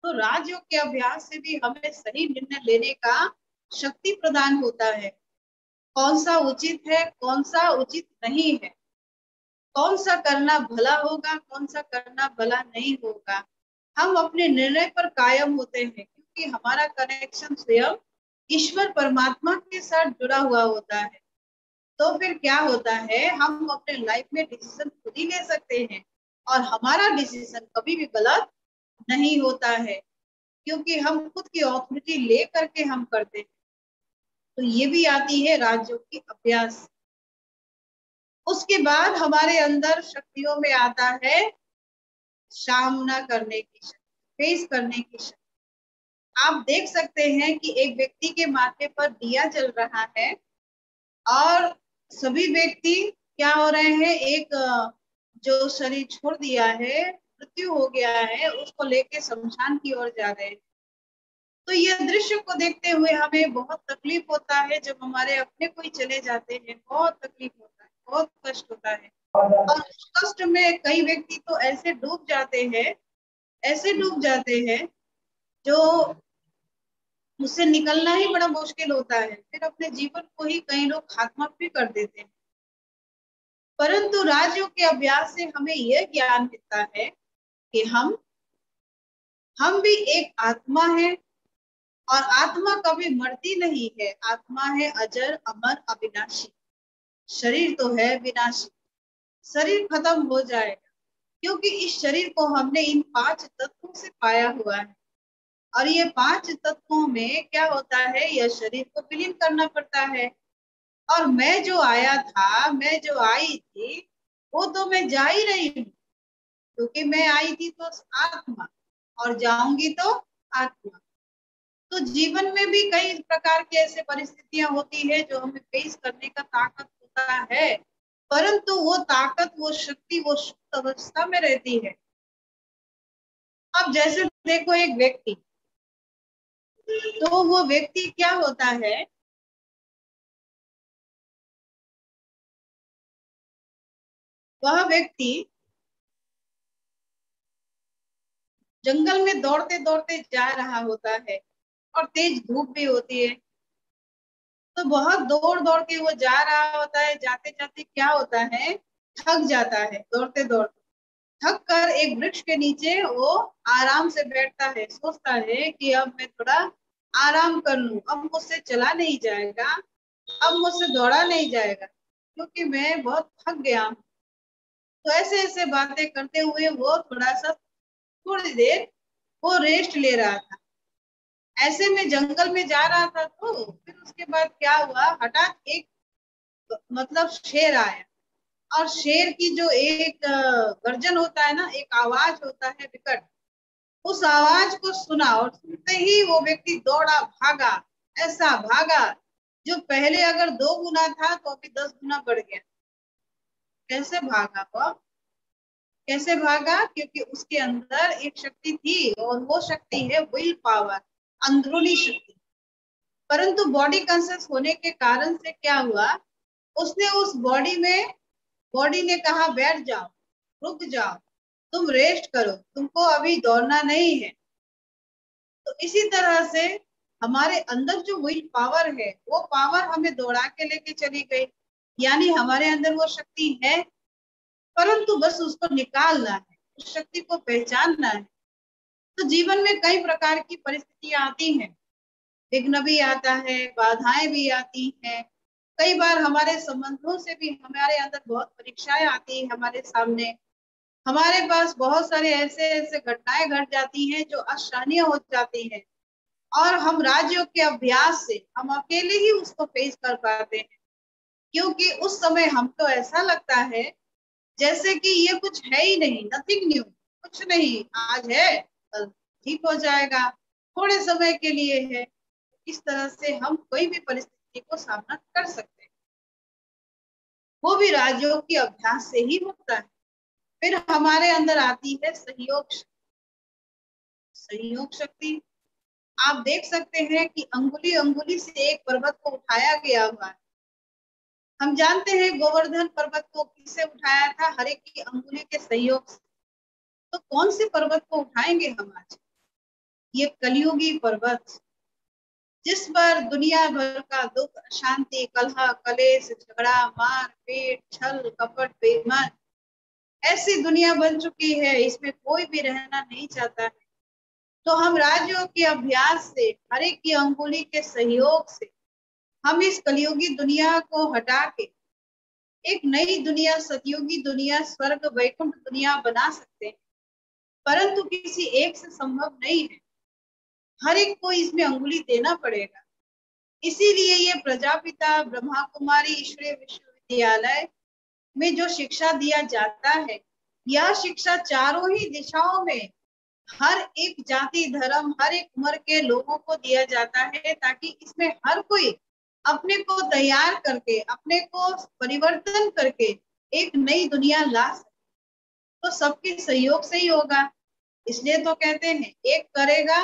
तो राजयोग के अभ्यास से भी हमें सही निर्णय लेने का शक्ति प्रदान होता है। कौन सा उचित है, कौन सा उचित नहीं है, कौन सा करना भला होगा, कौन सा करना भला नहीं होगा। हम अपने निर्णय पर कायम होते हैं क्योंकि हमारा कनेक्शन स्वयं ईश्वर परमात्मा के साथ जुड़ा हुआ होता है। तो फिर क्या होता है, हम अपने लाइफ में डिसीजन खुद ही ले सकते हैं और हमारा डिसीजन कभी भी गलत नहीं होता है क्योंकि हम खुद की ऑथोरिटी ले करके हम करते हैं। तो ये भी आती है राजयोग की अभ्यास। उसके बाद हमारे अंदर शक्तियों में आता है सामना करने की शक्ति, फेस करने की शक्ति। आप देख सकते हैं कि एक व्यक्ति के माथे पर दिया जल रहा है और सभी व्यक्ति क्या हो रहे हैं, एक जो शरीर छोड़ दिया है, मृत्यु हो गया है, उसको लेके शमशान की ओर जा रहे हैं। तो ये दृश्य को देखते हुए हमें बहुत तकलीफ होता है। जब हमारे अपने कोई चले जाते हैं बहुत तकलीफ होता है, बहुत कष्ट होता है। और उस कष्ट में कई व्यक्ति तो ऐसे डूब जाते हैं, ऐसे डूब जाते हैं जो उससे निकलना ही बड़ा मुश्किल होता है। फिर अपने जीवन को ही कई लोग खात्मा भी कर देते हैं। परंतु राजयोग के अभ्यास से हमें यह ज्ञान मिलता है कि हम भी एक आत्मा है, और आत्मा कभी मरती नहीं है। आत्मा है अजर अमर अविनाशी। शरीर तो है विनाशी, शरीर खत्म हो जाएगा, क्योंकि इस शरीर को हमने इन 5 तत्वों से पाया हुआ है। और ये 5 तत्वों में क्या होता है, यह शरीर को विलीन करना पड़ता है। और मैं जो आया था, मैं जो आई थी, वो तो मैं जा ही रही हूँ, क्योंकि मैं आई थी तो आत्मा, और जाऊंगी तो आत्मा। तो जीवन में भी कई प्रकार की ऐसे परिस्थितियां होती है जो हमें फेस करने का ताकत होता है, परंतु वो ताकत, वो शक्ति, वो सुप्त अवस्था में रहती है। अब जैसे देखो एक व्यक्ति, तो वो व्यक्ति क्या होता है, वह व्यक्ति जंगल में दौड़ते दौड़ते जा रहा होता है, और तेज धूप भी होती है। तो बहुत दौड़ दौड़ के वो जा रहा होता है, जाते जाते क्या होता है, थक जाता है। दौड़ते दौड़ते थक कर एक वृक्ष के नीचे वो आराम से बैठता है। सोचता है कि अब मैं थोड़ा आराम कर लूं, अब मुझसे चला नहीं जाएगा, अब मुझसे दौड़ा नहीं जाएगा, क्योंकि मैं बहुत थक गया हूं। तो ऐसे ऐसे बातें करते हुए वो थोड़ा सा, थोड़ी देर वो रेस्ट ले रहा था। ऐसे में जंगल में जा रहा था, तो फिर उसके बाद क्या हुआ, हठात एक मतलब शेर आया। और शेर की जो एक गर्जन होता है ना, एक आवाज होता है विकट, उस आवाज को सुना, और सुनते ही वो व्यक्ति दौड़ा, भागा। ऐसा भागा, जो पहले अगर 2 गुना था तो अभी 10 गुना बढ़ गया। कैसे भागा वो, कैसे भागा, क्योंकि उसके अंदर एक शक्ति थी, और वो शक्ति है विल पावर, अंदरूनी शक्ति। परंतु बॉडी कॉन्शियस होने के कारण से क्या हुआ, उसने उस बॉडी में, बॉडी ने कहा बैठ जाओ, रुक जाओ, तुम रेस्ट करो, तुमको अभी दौड़ना नहीं है। तो इसी तरह से हमारे अंदर जो विल पावर है, वो पावर हमें दौड़ा के लेके चली गई। यानी हमारे अंदर वो शक्ति है, परंतु बस उसको निकालना है, उस शक्ति को पहचानना है। तो जीवन में कई प्रकार की परिस्थितियां आती हैं, विघ्न भी आता है, बाधाएं भी आती हैं। कई बार हमारे संबंधों से भी हमारे अंदर बहुत परीक्षाएं आती है हमारे सामने। हमारे पास बहुत सारे ऐसे ऐसे घटनाएं घट जाती हैं जो असहनीय हो जाती हैं, और हम राजयोग के अभ्यास से हम अकेले ही उसको फेस कर पाते हैं। क्योंकि उस समय हमको ऐसा लगता है जैसे कि ये कुछ है ही नहीं, नथिंग न्यू, कुछ नहीं, आज है कल ठीक हो जाएगा, थोड़े समय के लिए है। इस तरह से हम कोई भी परिस्थिति को सामना कर सकते हैं, वो भी राजयोग के अभ्यास से ही होता है। फिर हमारे अंदर आती है सहयोग शक्ति। सहयोग शक्ति, आप देख सकते हैं कि अंगुली अंगुली से एक पर्वत को उठाया गया हुआ है। हम जानते हैं गोवर्धन पर्वत को किससे उठाया था, हर एक की अंगुली के सहयोग से। तो कौन से पर्वत को उठाएंगे हम आज, ये कलयुगी पर्वत, जिस पर दुनिया भर का दुख, अशांति, कलह, कलेश, झगड़ा, मार पीट, छल कपट, बेईमान, ऐसी दुनिया बन चुकी है, इसमें कोई भी रहना नहीं चाहता है। तो हम राजयोग के अभ्यास से, हर एक की अंगुली के सहयोग से हम इस कलयुगी दुनिया को हटा के एक नई दुनिया, सतयुगी दुनिया, स्वर्ग वैकुंठ दुनिया बना सकते हैं। परंतु किसी एक से संभव नहीं है, हर एक को इसमें अंगुली देना पड़ेगा। इसीलिए ये प्रजापिता ब्रह्मा कुमारी ईश्वरीय विश्वविद्यालय में जो शिक्षा दिया जाता है, यह शिक्षा चारों ही दिशाओं में हर एक जाति, धर्म, हर एक उम्र के लोगों को दिया जाता है, ताकि इसमें हर कोई अपने को तैयार करके, अपने को परिवर्तन करके एक नई दुनिया ला सके। तो सबके सहयोग से ही होगा। इसलिए तो कहते हैं एक करेगा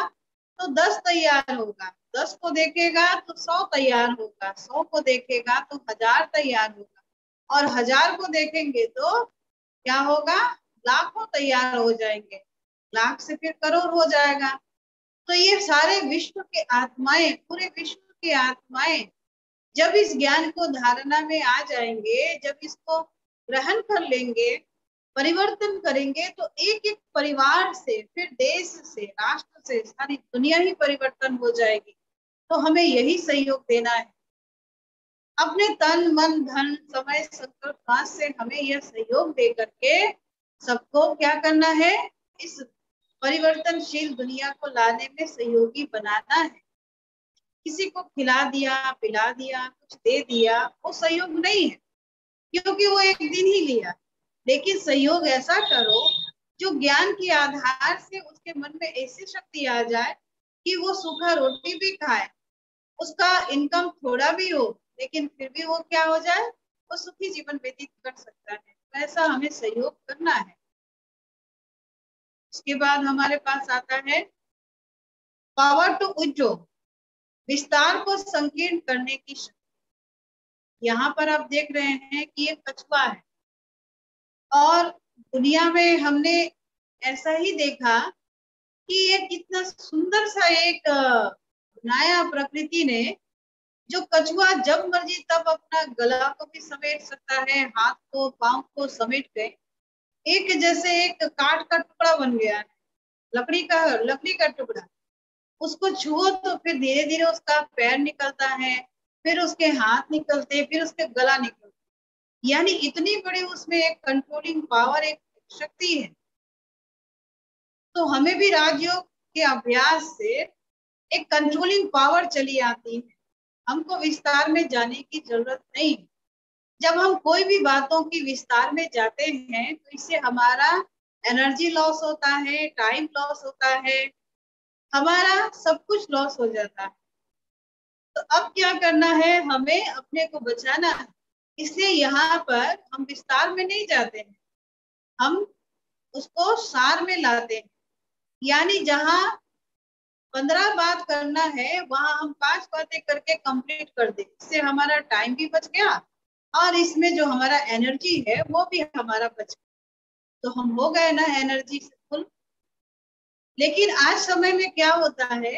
तो 10 तैयार होगा, 10 को देखेगा तो 100 तैयार होगा, 100 को देखेगा तो 1000 तैयार होगा, और 1000 को देखेंगे तो क्या होगा, लाखों तैयार हो जाएंगे, लाख से फिर करोड़ हो जाएगा। तो ये सारे विश्व के आत्माएं, पूरे विश्व की आत्माएं जब इस ज्ञान को धारणा में आ जाएंगे, जब इसको ग्रहण कर लेंगे, परिवर्तन करेंगे, तो एक एक परिवार से, फिर देश से, राष्ट्र से, सारी दुनिया ही परिवर्तन हो जाएगी। तो हमें यही सहयोग देना है, अपने तन मन धन समय संकल्प श्वास से हमें यह सहयोग दे करके सबको क्या करना है, इस परिवर्तनशील दुनिया को लाने में सहयोगी बनाना है। किसी को खिला दिया, पिला दिया, कुछ दे दिया, वो सहयोग नहीं है, क्योंकि वो एक दिन ही लिया। लेकिन सहयोग ऐसा करो जो ज्ञान के आधार से उसके मन में ऐसी शक्ति आ जाए कि वो सूखा रोटी भी खाए, उसका इनकम थोड़ा भी हो, लेकिन फिर भी वो क्या हो जाए, वो सुखी जीवन व्यतीत कर सकता है। वैसा हमें सहयोग करना है। उसके बाद हमारे पास आता है पावर टू उज्जो, विस्तार को संकीर्ण करने की शक्ति। यहाँ पर आप देख रहे हैं कि ये कछुआ है, और दुनिया में हमने ऐसा ही देखा कि ये कितना सुंदर सा एक बनाया प्रकृति ने, जो कछुआ जब मर्जी तब अपना गला को भी समेट सकता है, हाथ को पांव को समेट के एक जैसे एक काठ का टुकड़ा बन गया है, लकड़ी का टुकड़ा। उसको छुओ तो फिर धीरे धीरे उसका पैर निकलता है, फिर उसके हाथ निकलते, फिर उसके गला निकलता, यानी इतनी बड़ी उसमें एक कंट्रोलिंग पावर, एक शक्ति है। तो हमें भी राजयोग के अभ्यास से एक कंट्रोलिंग पावर चली आती है, हमको विस्तार में जाने की जरूरत नहीं। जब हम कोई भी बातों की विस्तार में जाते हैं तो इससे हमारा एनर्जी लॉस होता है, टाइम लॉस होता है, हमारा सब कुछ लॉस हो जाता है। तो अब क्या करना है, हमें अपने को बचाना है। इसलिए यहाँ पर हम विस्तार में नहीं जाते हैं, हम उसको सार में लाते हैं। यानी जहाँ 15 बात करना है वहां हम 5 बातें करके कंप्लीट कर दे, इससे हमारा टाइम भी बच गया, और इसमें जो हमारा एनर्जी है वो भी हमारा बच गया। तो हम हो गए ना एनर्जी से फुल। लेकिन आज समय में क्या होता है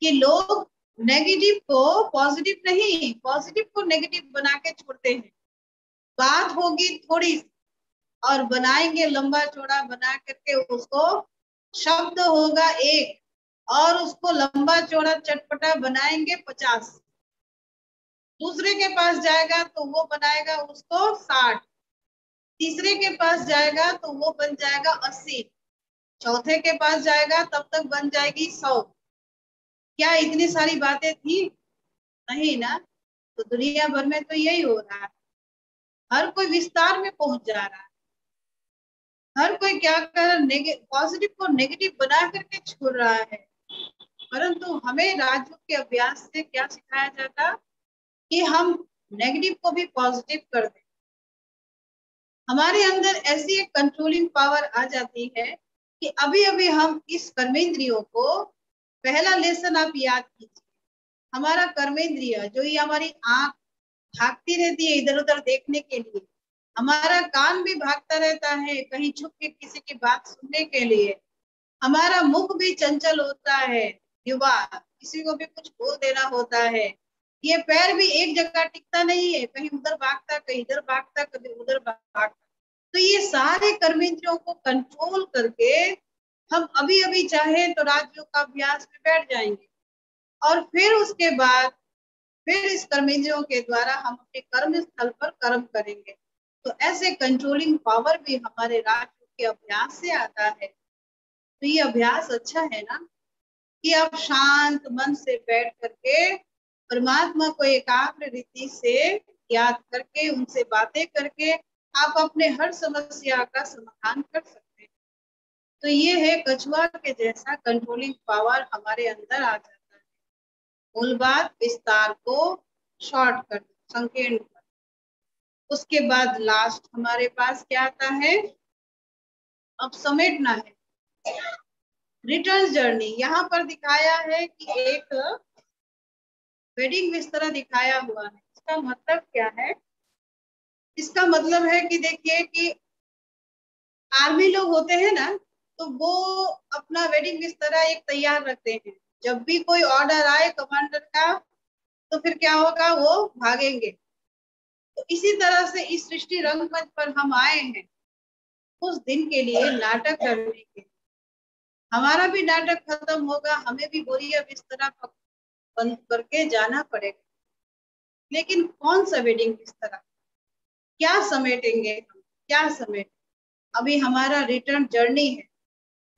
कि लोग नेगेटिव को पॉजिटिव नहीं, पॉजिटिव को नेगेटिव बना के छोड़ते हैं। बात होगी थोड़ी और बनाएंगे लंबा चौड़ा बना करके उसको, शब्द होगा एक और उसको लंबा चौड़ा चटपटा बनाएंगे 50। दूसरे के पास जाएगा तो वो बनाएगा उसको 60, तीसरे के पास जाएगा तो वो बन जाएगा 80, चौथे के पास जाएगा तब तक बन जाएगी 100। क्या इतनी सारी बातें थी? नहीं ना। तो दुनिया भर में तो यही हो रहा है, हर कोई विस्तार में पहुंच जा रहा है, हर कोई क्या कर पॉजिटिव को नेगेटिव बना करके छोड़ रहा है। परंतु हमें राजयोग के अभ्यास से क्या सिखाया जाता कि हम नेगेटिव को भी पॉजिटिव कर दें। हमारे अंदर ऐसी एक कंट्रोलिंग पावर आ जाती है कि अभी अभी हम इस कर्मेंद्रियों को, पहला लेसन आप याद कीजिए, हमारा कर्मेंद्रिय जो ये हमारी आंख भागती रहती है इधर उधर देखने के लिए, हमारा कान भी भागता रहता है कहीं छुप के किसी की बात सुनने के लिए, हमारा मुख भी चंचल होता है, युवा किसी को भी कुछ बोल देना होता है, ये पैर भी एक जगह टिकता नहीं है, कहीं उधर भागता, कहीं इधर भागता, कभी उधर भागता। तो ये सारे कर्मेंद्रियों को कंट्रोल करके हम अभी अभी चाहे तो राजयोग का अभ्यास में बैठ जाएंगे, और फिर उसके बाद फिर इस कर्मेंद्रियों के द्वारा हम अपने कर्म स्थल पर कर्म करेंगे। तो ऐसे कंट्रोलिंग पावर भी हमारे राजयोग के अभ्यास से आता है। तो ये अभ्यास अच्छा है ना, कि आप शांत मन से बैठ करके परमात्मा को एकाग्र रीति से याद करके, उनसे बातें करके आप अपने हर समस्या का समाधान कर सकते हैं। तो ये है कछुआ के जैसा कंट्रोलिंग पावर हमारे अंदर आ जाता है। मूल बात विस्तार को शॉर्ट कर, संकीर्ण कर। उसके बाद लास्ट हमारे पास क्या आता है, अब समेटना है। रिटर्न जर्नी यहाँ पर दिखाया है कि एक वेडिंग बिस्तर दिखाया हुआ है। इसका मतलब क्या है? इसका मतलब है कि देखिए कि आर्मी लोग होते हैं ना, तो वो अपना वेडिंग बिस्तर एक तैयार रखते हैं। जब भी कोई ऑर्डर आए कमांडर का, तो फिर क्या होगा, वो भागेंगे। तो इसी तरह से इस सृष्टि रंगमंच पर हम आए हैं उस दिन के लिए, नाटक करने के। हमारा भी नाटक खत्म होगा, हमें भी बोरिया बिस्तरा बंद करके जाना पड़ेगा। लेकिन कौन सा वेडिंग बिस्तरा, क्या समेटेंगे हम, क्या समेट? अभी हमारा रिटर्न जर्नी है।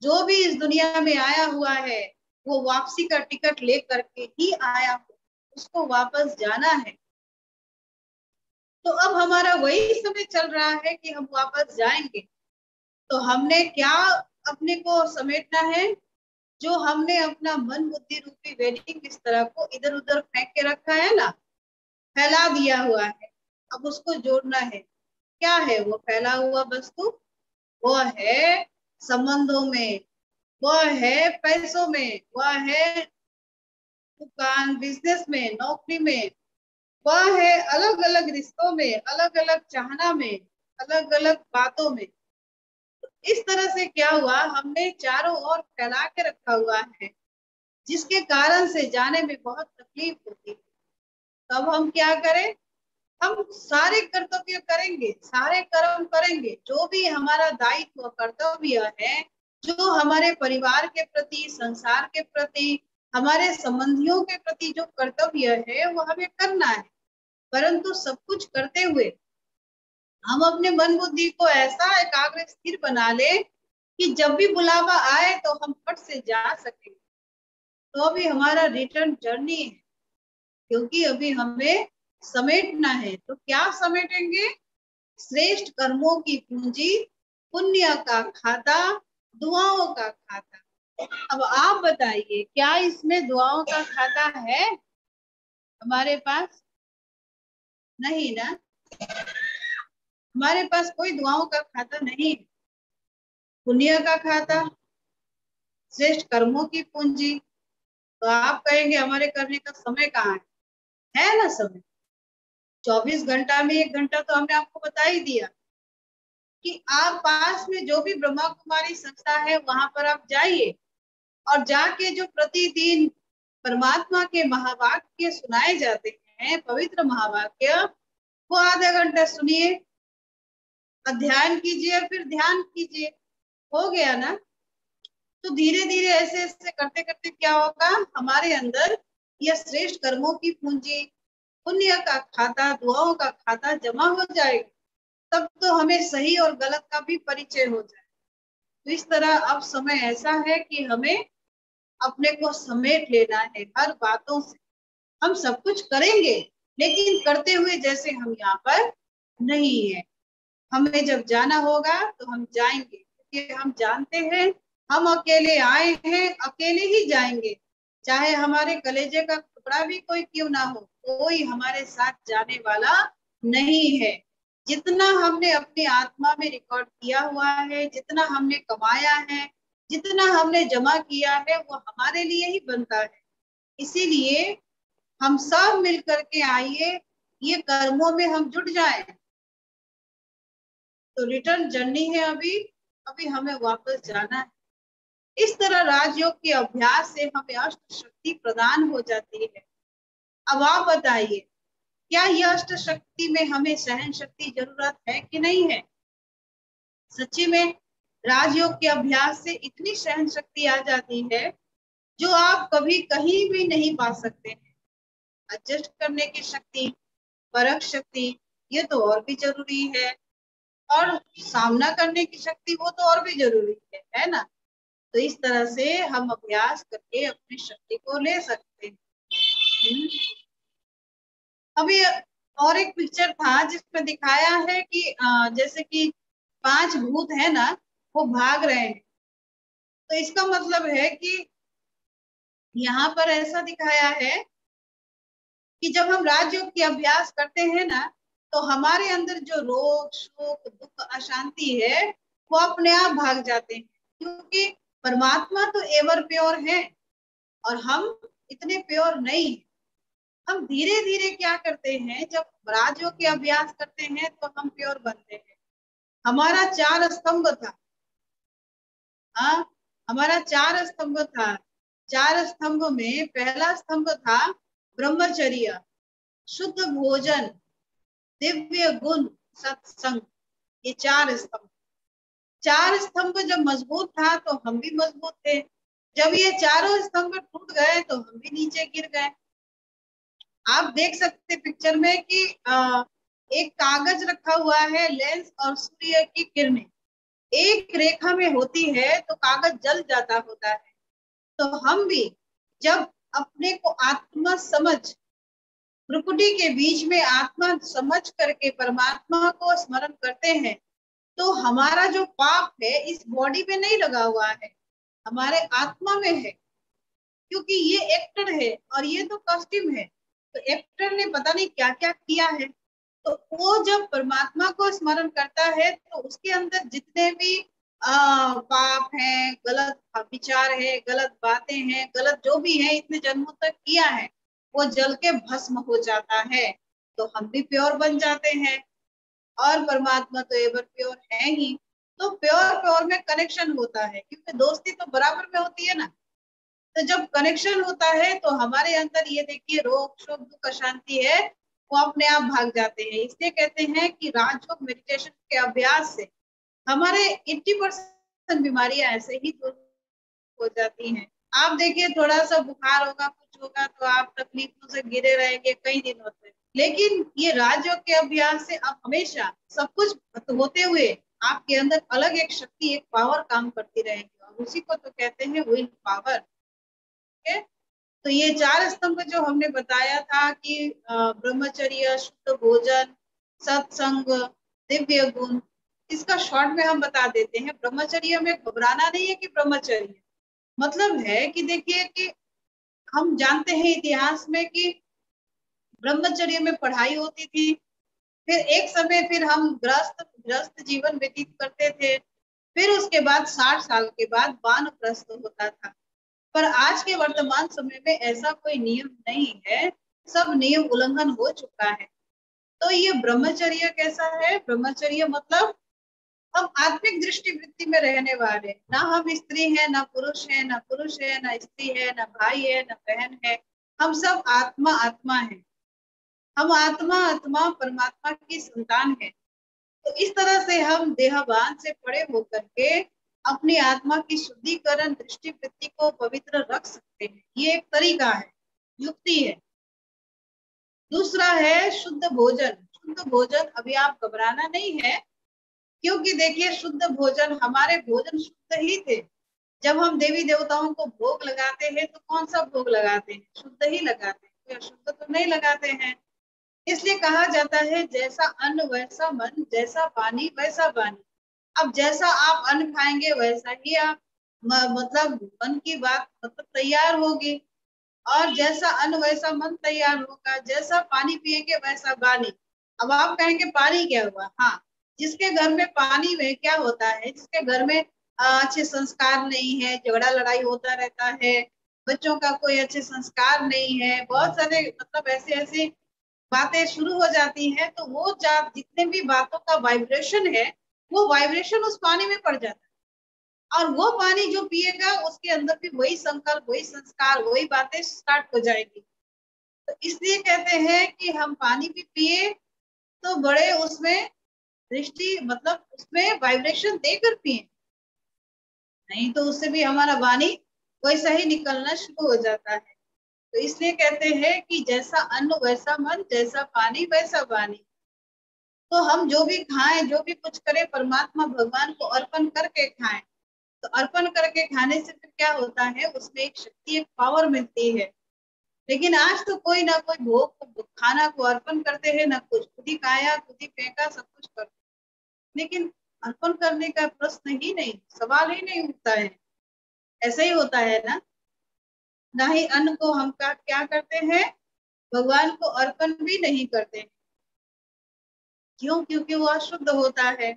जो भी इस दुनिया में आया हुआ है वो वापसी का टिकट लेकर के ही आया हो, उसको वापस जाना है। तो अब हमारा वही समय चल रहा है कि हम वापस जाएंगे। तो हमने क्या अपने को समेटना है? जो हमने अपना मन बुद्धि रूपी वेडिंग बिस्तर को इधर उधर फेंक के रखा है ना, फैला दिया हुआ है, अब उसको जोड़ना है। क्या है वो फैला हुआ वस्तु? वो है संबंधों में, वो है पैसों में, वह है दुकान बिजनेस में, नौकरी में, वह है अलग अलग रिश्तों में, अलग अलग चाहना में, अलग अलग बातों में। इस तरह से क्या हुआ, हमने चारों ओर फैला के रखा हुआ है, जिसके कारण से जाने में बहुत तकलीफ होती है। तब हम क्या करें? हम सारे कर्तव्य करेंगे, सारे कर्म करेंगे, जो भी हमारा दायित्व कर्तव्य है, जो हमारे परिवार के प्रति, संसार के प्रति, हमारे संबंधियों के प्रति जो कर्तव्य है वो हमें करना है। परंतु सब कुछ करते हुए हम अपने मन बुद्धि को ऐसा एकाग्र स्थिर बना ले कि जब भी बुलावा आए तो हम फट से जा सके। तो अभी हमारा रिटर्न जर्नी है, क्योंकि अभी हमें समेटना है। तो क्या समेटेंगे? श्रेष्ठ कर्मों की पूंजी, पुण्य का खाता, दुआओं का खाता। अब आप बताइए, क्या इसमें दुआओं का खाता है हमारे पास? नहीं ना, हमारे पास कोई दुआओं का खाता नहीं है। पुण्य का खाता, श्रेष्ठ कर्मों की पूंजी। तो आप कहेंगे हमारे करने का समय कहाँ है ना समय? 24 घंटा में 1 घंटा तो हमने आपको बता ही दिया कि आप पास में जो भी ब्रह्मा कुमारी संस्था है वहां पर आप जाइए, और जाके जो प्रतिदिन परमात्मा के महावाक्य सुनाए जाते हैं, पवित्र महावाक्य, वो आधा घंटा सुनिए, अध्ययन कीजिए, फिर ध्यान कीजिए। हो गया ना? तो धीरे धीरे ऐसे ऐसे करते करते क्या होगा, हमारे अंदर यह श्रेष्ठ कर्मों की पूंजी, पुण्य का खाता, दुआओं का खाता जमा हो जाएगा। तब तो हमें सही और गलत का भी परिचय हो जाए। तो इस तरह अब समय ऐसा है कि हमें अपने को समेट लेना है हर बातों से। हम सब कुछ करेंगे, लेकिन करते हुए जैसे हम यहाँ पर नहीं है। हमें जब जाना होगा तो हम जाएंगे, क्योंकि हम जानते हैं हम अकेले आए हैं, अकेले ही जाएंगे। चाहे हमारे कलेजे का टुकड़ा भी कोई क्यों ना हो, कोई हमारे साथ जाने वाला नहीं है। जितना हमने अपनी आत्मा में रिकॉर्ड किया हुआ है, जितना हमने कमाया है, जितना हमने जमा किया है, वो हमारे लिए ही बनता है। इसीलिए हम सब मिल करके आइए, ये कर्मों में हम जुट जाएं। तो रिटर्न जर्नी है अभी, अभी हमें वापस जाना है। इस तरह राजयोग के अभ्यास से हमें अष्ट शक्ति प्रदान हो जाती है। अब आप बताइए, क्या यह अष्ट शक्ति में हमें सहन शक्ति जरूरत है कि नहीं है? सच्ची में राजयोग के अभ्यास से इतनी सहन शक्ति आ जाती है जो आप कभी कहीं भी नहीं पा सकते हैं। एडजस्ट करने की शक्ति, परख शक्ति, ये तो और भी जरूरी है। और सामना करने की शक्ति, वो तो और भी जरूरी है ना? तो इस तरह से हम अभ्यास करके अपनी शक्ति को ले सकते हैं। अभी और एक पिक्चर था जिसमें दिखाया है कि जैसे कि 5 भूत है ना, वो भाग रहे हैं। तो इसका मतलब है कि यहाँ पर ऐसा दिखाया है कि जब हम राजयोग की अभ्यास करते हैं ना, तो हमारे अंदर जो रोग, शोक, दुख, अशांति है, वो अपने आप भाग जाते हैं। क्योंकि परमात्मा तो एवर प्योर है और हम इतने प्योर नहीं हैं। हम धीरे धीरे क्या करते हैं, जब राजयोग के अभ्यास करते हैं तो हम प्योर बनते हैं। हमारा 4 स्तंभ था। हाँ, हमारा 4 स्तंभ था। 4 स्तंभ में पहला स्तंभ था ब्रह्मचर्य, शुद्ध भोजन, दिव्य गुण, सत्संग। ये 4 स्तंभ। 4 स्तंभ जब मजबूत था तो हम भी मजबूत थे। जब ये चारों स्तंभ टूट गए तो हम भी नीचे गिर गए। आप देख सकते पिक्चर में कि एक कागज रखा हुआ है, लेंस और सूर्य की किरणें एक रेखा में होती है तो कागज जल जाता होता है। तो हम भी जब अपने को आत्मा समझ, प्रकृति के बीच में आत्मा समझ करके परमात्मा को स्मरण करते हैं तो हमारा जो पाप है इस बॉडी में नहीं लगा हुआ है, हमारे आत्मा में है। क्योंकि ये एक्टर है और ये तो कॉस्ट्यूम है, तो एक्टर ने पता नहीं क्या क्या किया है। तो वो जब परमात्मा को स्मरण करता है तो उसके अंदर जितने भी पाप है, गलत विचार है, गलत बातें हैं, गलत जो भी है इतने जन्मों तक किया है वो जल के भस्म हो जाता है। तो हम भी प्योर बन जाते हैं और परमात्मा तो एवर प्योर है ही। तो प्योर प्योर में कनेक्शन होता है, क्योंकि दोस्ती तो बराबर में होती है ना। तो जब कनेक्शन होता है तो हमारे अंदर ये देखिए रोग शोक दुख अशांति है वो अपने आप भाग जाते हैं। इसलिए कहते हैं कि राजयोग मेडिटेशन के अभ्यास से हमारे 80% बीमारियां ऐसे ही दूर हो जाती हैं। आप देखिए थोड़ा सा बुखार होगा, कुछ होगा तो आप तकलीफों से घिरे रहेंगे कई दिनों तक। लेकिन ये राजयोग के अभ्यास से आप हमेशा सब कुछ होते हुए आपके अंदर अलग एक शक्ति, एक पावर काम करती रहेगी और उसी को तो कहते हैं विल पावर। तो ये 4 स्तंभ जो हमने बताया था कि ब्रह्मचर्य, शुद्ध भोजन, सत्संग, दिव्य गुण, इसका शॉर्ट में हम बता देते हैं। ब्रह्मचर्य में घबराना नहीं है कि ब्रह्मचर्य मतलब है कि देखिए कि हम जानते हैं इतिहास में कि ब्रह्मचर्य में पढ़ाई होती थी, फिर एक समय फिर हम ग्रस्त ग्रस्त जीवन व्यतीत करते थे, फिर उसके बाद 60 साल के बाद वानप्रस्थ होता था। पर आज के वर्तमान समय में ऐसा कोई नियम नहीं है, सब नियम उल्लंघन हो चुका है। तो ये ब्रह्मचर्य कैसा है? ब्रह्मचर्य मतलब हम आत्मिक दृष्टि वृत्ति में रहने वाले, ना हम स्त्री है, ना पुरुष है, ना पुरुष है, ना स्त्री है, ना भाई है, ना बहन है। हम सब आत्मा आत्मा है। हम आत्मा आत्मा परमात्मा की संतान है। तो इस तरह से हम देहभान से परे होकर के अपनी आत्मा की शुद्धिकरण दृष्टि वृत्ति को पवित्र रख सकते हैं। ये एक तरीका है, युक्ति है। दूसरा है शुद्ध भोजन। शुद्ध भोजन अभी आप घबराना नहीं है, क्योंकि देखिए शुद्ध भोजन, हमारे भोजन शुद्ध ही थे। जब हम देवी देवताओं को भोग लगाते हैं तो कौन सा भोग लगाते हैं? शुद्ध ही लगाते हैं, कोई अशुद्ध तो नहीं लगाते हैं। इसलिए कहा जाता है जैसा अन्न वैसा मन, जैसा पानी वैसा पानी। अब जैसा आप अन्न खाएंगे वैसा ही आप मतलब मन की बात मतलब तैयार होगी, और जैसा अन्न वैसा मन तैयार होगा, जैसा पानी पिएंगे वैसा पानी। अब आप कहेंगे पानी क्या हुआ? हाँ, जिसके घर में पानी में क्या होता है, जिसके घर में अच्छे संस्कार नहीं है, झगड़ा लड़ाई होता रहता है, बच्चों का कोई अच्छे संस्कार नहीं है, बहुत सारे मतलब ऐसे ऐसे बातें शुरू हो जाती हैं, तो वो जितने भी बातों का वाइब्रेशन है वो वाइब्रेशन उस पानी में पड़ जाता है। और वो पानी जो पिएगा उसके अंदर भी वही संकल्प, वही संस्कार, वही बातें स्टार्ट हो जाएगी। तो इसलिए कहते हैं कि हम पानी भी पिए तो बड़े उसमें दृष्टि मतलब उसमें वाइब्रेशन देकर पिए, नहीं तो उससे भी हमारा वाणी वैसा ही निकलना शुरू हो जाता है। तो इसलिए कहते हैं कि जैसा अन्न वैसा मन, जैसा पानी वैसा वाणी। तो हम जो भी खाएं, जो भी कुछ करें, परमात्मा भगवान को अर्पण करके खाएं। तो अर्पण करके खाने से फिर क्या होता है, उसमें एक शक्ति, एक पावर मिलती है। लेकिन आज तो कोई ना कोई भोग खाना को अर्पण करते हैं, ना कुछ, खुद ही खाया खुद ही फेंका, सब कुछ करते, लेकिन अर्पण करने का प्रश्न ही नहीं, सवाल ही नहीं उठता है। ऐसा ही होता है ना। ना ही अन्न को हम क्या करते हैं, भगवान को अर्पण भी नहीं करते। क्यों? क्योंकि वो अशुद्ध होता है।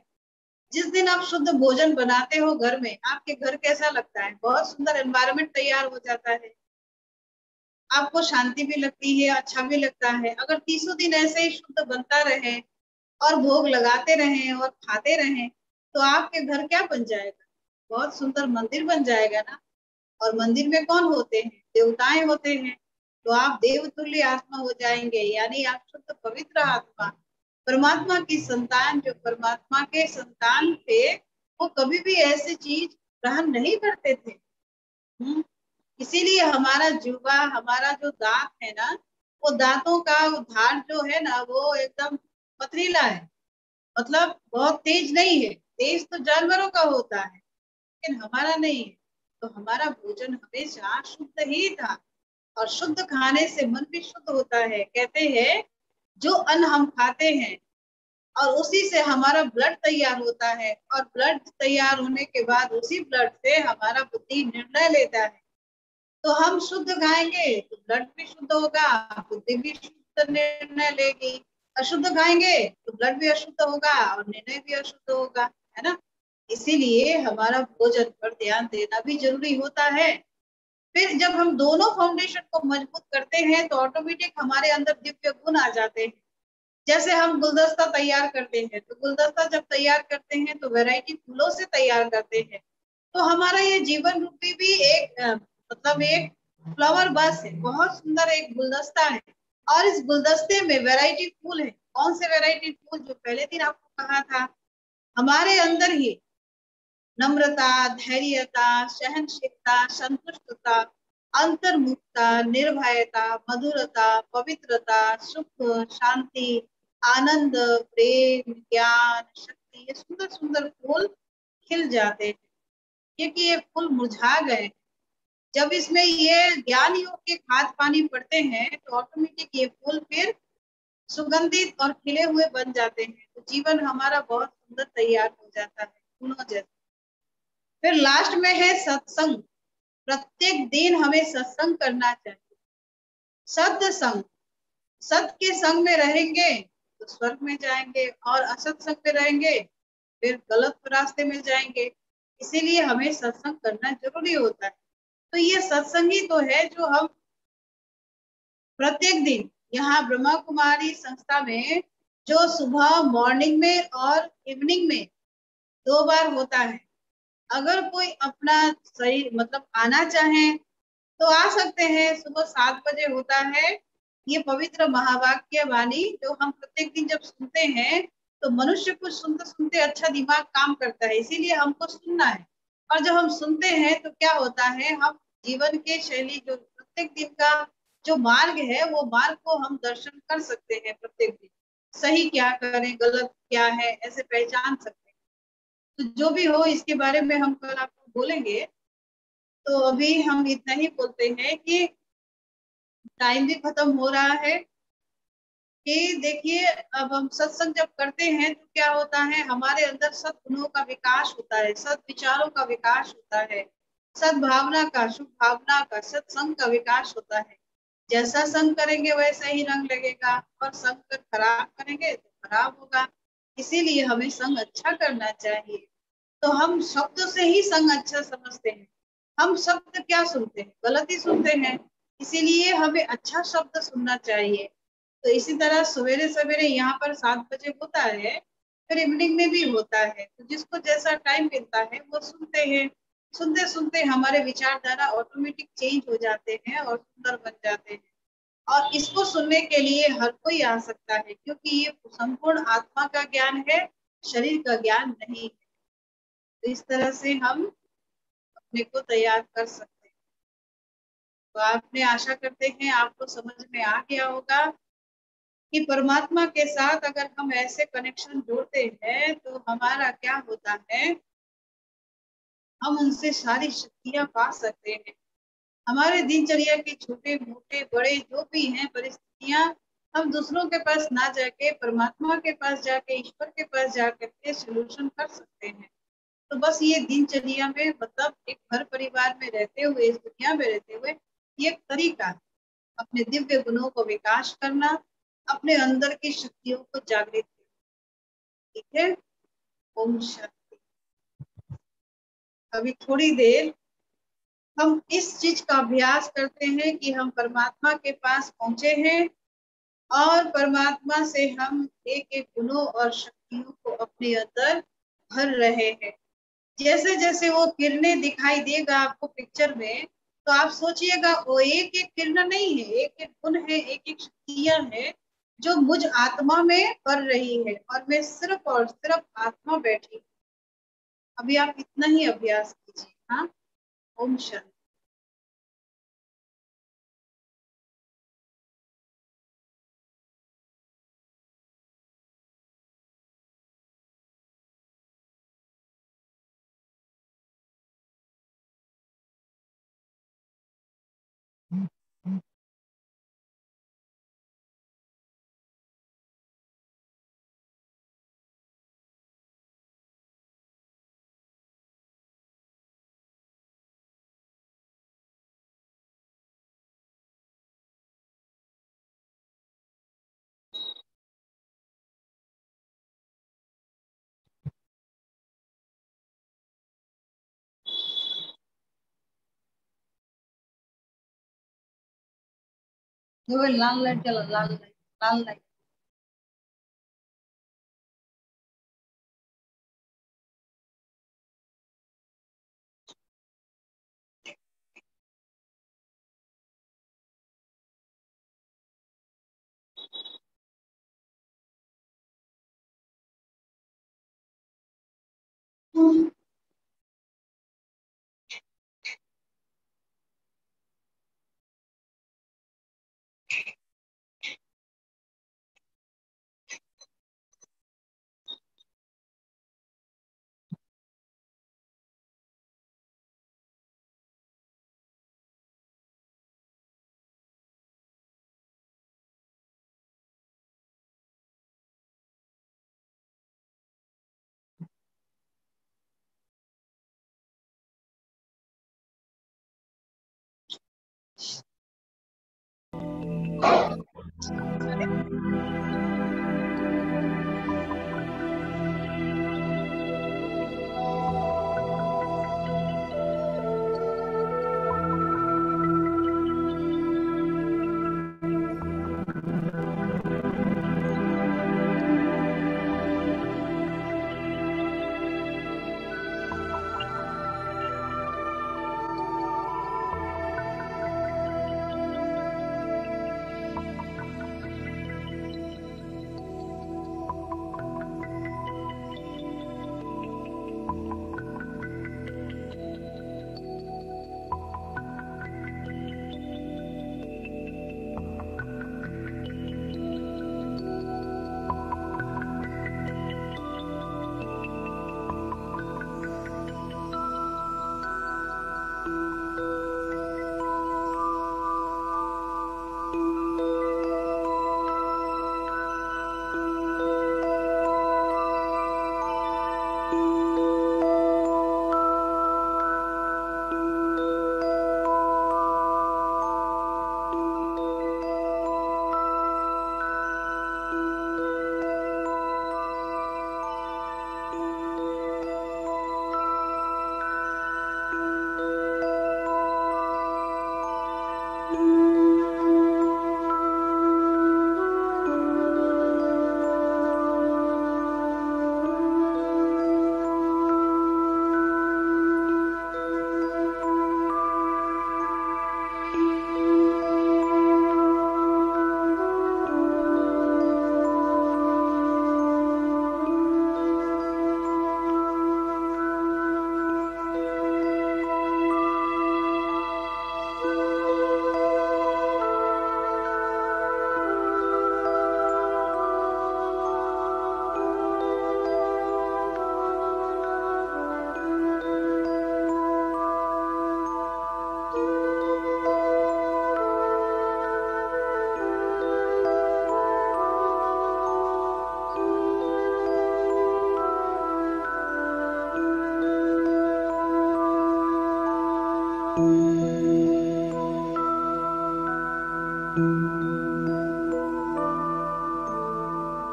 जिस दिन आप शुद्ध भोजन बनाते हो घर में, आपके घर कैसा लगता है? बहुत सुंदर एनवायरनमेंट तैयार हो जाता है, आपको शांति भी लगती है, अच्छा भी लगता है। अगर 30 दिन ऐसे ही शुद्ध बनता रहे और भोग लगाते रहें और खाते रहें, तो आपके घर क्या बन जाएगा? बहुत सुंदर मंदिर बन जाएगा ना। और मंदिर में कौन होते हैं? देवताएं होते हैं। तो आप देवतुल्य आत्मा हो जाएंगे, यानी आप शुद्ध पवित्र आत्मा, परमात्मा की संतान। जो परमात्मा के संतान थे, वो कभी भी ऐसी चीज ग्रहण नहीं करते थे। इसीलिए हमारा जुबा, हमारा जो दांत है ना, वो दांतों का धार जो है ना, वो एकदम पथरीला है। मतलब बहुत तेज नहीं है, तेज तो जानवरों का होता है, लेकिन हमारा नहीं है। तो हमारा भोजन हमेशा शुद्ध ही था, और शुद्ध खाने से मन भी शुद्ध होता है। कहते हैं जो अन्न हम खाते हैं और उसी से हमारा ब्लड तैयार होता है, और ब्लड तैयार होने के बाद उसी ब्लड से हमारा बुद्धि निर्णय लेता है। तो हम शुद्ध खाएंगे तो ब्लड भी शुद्ध होगा, बुद्धि भी शुद्ध निर्णय लेगी। अशुद्ध खाएंगे तो ब्लड भी अशुद्ध होगा और निर्णय भी अशुद्ध होगा, है ना। इसीलिए हमारा भोजन पर ध्यान देना भी जरूरी होता है। फिर जब हम दोनों फाउंडेशन को मजबूत करते हैं तो ऑटोमेटिक हमारे अंदर दिव्य गुण आ जाते हैं। जैसे हम गुलदस्ता तैयार करते हैं, तो गुलदस्ता जब तैयार करते हैं तो वैरायटी फूलों से तैयार करते हैं। तो हमारा ये जीवन रूपी भी एक मतलब एक फ्लावर बस है, बहुत सुंदर एक गुलदस्ता है। और इस गुलदस्ते में वैरायटी फूल है। कौन से वैरायटी फूल? जो पहले दिन आपको कहा था, हमारे अंदर ही नम्रता, धैर्यता, सहनशीलता, संतुष्टता, अंतर्मुखता, निर्भयता, मधुरता, पवित्रता, सुख, शांति, आनंद, प्रेम, ज्ञान, शक्ति, ये सुंदर सुंदर फूल खिल जाते हैं, क्योंकि ये फूल मुरझा गए। जब इसमें ये ज्ञान योग के खाद पानी पड़ते हैं तो ऑटोमेटिक ये फूल फिर सुगंधित और खिले हुए बन जाते हैं। तो जीवन हमारा बहुत सुंदर तैयार हो जाता है फूलों जैसा। फिर लास्ट में है सत्संग। प्रत्येक दिन हमें सत्संग करना चाहिए। सत्संग, सत के संग में रहेंगे तो स्वर्ग में जाएंगे, और असत संग में रहेंगे फिर गलत रास्ते में जाएंगे। इसीलिए हमें सत्संग करना जरूरी होता है। तो ये सत्संग ही तो है जो हम प्रत्येक दिन यहाँ ब्रह्मा कुमारी संस्था में, जो सुबह मॉर्निंग में और इवनिंग में 2 बार होता है। अगर कोई अपना सही मतलब आना चाहे तो आ सकते हैं। सुबह 7 बजे होता है ये पवित्र महावाक्य वाणी, जो हम प्रत्येक दिन जब सुनते हैं तो मनुष्य कुछ सुनते सुनते अच्छा दिमाग काम करता है, इसीलिए हमको सुनना है। और जब हम सुनते हैं तो क्या होता है, हम जीवन के शैली जो प्रत्येक दिन का जो मार्ग है, वो मार्ग को हम दर्शन कर सकते हैं। प्रत्येक दिन सही क्या करें, गलत क्या है, ऐसे पहचान सकते हैं। तो जो भी हो इसके बारे में हम कल आपको बोलेंगे। तो अभी हम इतना ही बोलते हैं कि टाइम भी खत्म हो रहा है। कि देखिए, अब हम सत्संग जब करते हैं तो क्या होता है, हमारे अंदर सद्गुणों का विकास होता है, सद विचारों का विकास होता है, सद्भावना का, शुभ भावना का, सत्संग का विकास होता है। जैसा संग करेंगे वैसा ही रंग लगेगा, और संग कर खराब करेंगे तो खराब होगा। इसीलिए हमें संग अच्छा करना चाहिए। तो हम शब्द से ही संग अच्छा समझते हैं। हम शब्द क्या सुनते हैं? गलत ही सुनते हैं। इसीलिए हमें अच्छा शब्द सुनना चाहिए। तो इसी तरह सवेरे सवेरे यहाँ पर 7 बजे होता है, फिर इवनिंग में भी होता है। तो जिसको जैसा टाइम मिलता है वो सुनते हैं। सुनते सुनते हमारे विचारधारा ऑटोमेटिक चेंज हो जाते हैं और सुंदर बन जाते हैं। और इसको सुनने के लिए हर कोई आ सकता है, क्योंकि ये संपूर्ण आत्मा का ज्ञान है, शरीर का ज्ञान नहीं है। तो इस तरह से हम अपने को तैयार कर सकते हैं। तो आपने, आशा करते हैं आपको समझ में आ गया होगा कि परमात्मा के साथ अगर हम ऐसे कनेक्शन जोड़ते हैं तो हमारा क्या होता है, हम उनसे सारी शक्तियां पा सकते हैं। हमारे दिनचर्या के छोटे मोटे बड़े जो भी हैं परिस्थितियां, हम दूसरों के पास ना जाके परमात्मा के पास जाके, ईश्वर के पास जाकर के सोल्यूशन कर सकते हैं। तो बस ये दिनचर्या में, मतलब एक घर परिवार में रहते हुए, इस दुनिया में रहते हुए, ये एक तरीका है अपने दिव्य गुणों को विकास करना, अपने अंदर की शक्तियों को जागृत करना। ठीक है। ओम शांति। अभी थोड़ी देर हम इस चीज का अभ्यास करते हैं कि हम परमात्मा के पास पहुंचे हैं और परमात्मा से हम एक एक गुणों और शक्तियों को अपने अंदर भर रहे हैं। जैसे जैसे वो किरणें दिखाई देगा आपको पिक्चर में, तो आप सोचिएगा वो एक एक किरण नहीं है, एक एक गुण है, एक एक शक्तियां है जो मुझ आत्मा में भर रही है और मैं सिर्फ और सिर्फ आत्मा बैठी। अभी आप इतना ही अभ्यास कीजिए। हाँ, ओम शांति। जो लाल लाइट चला, लाल लाइट, लाल लाइट।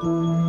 Thank you.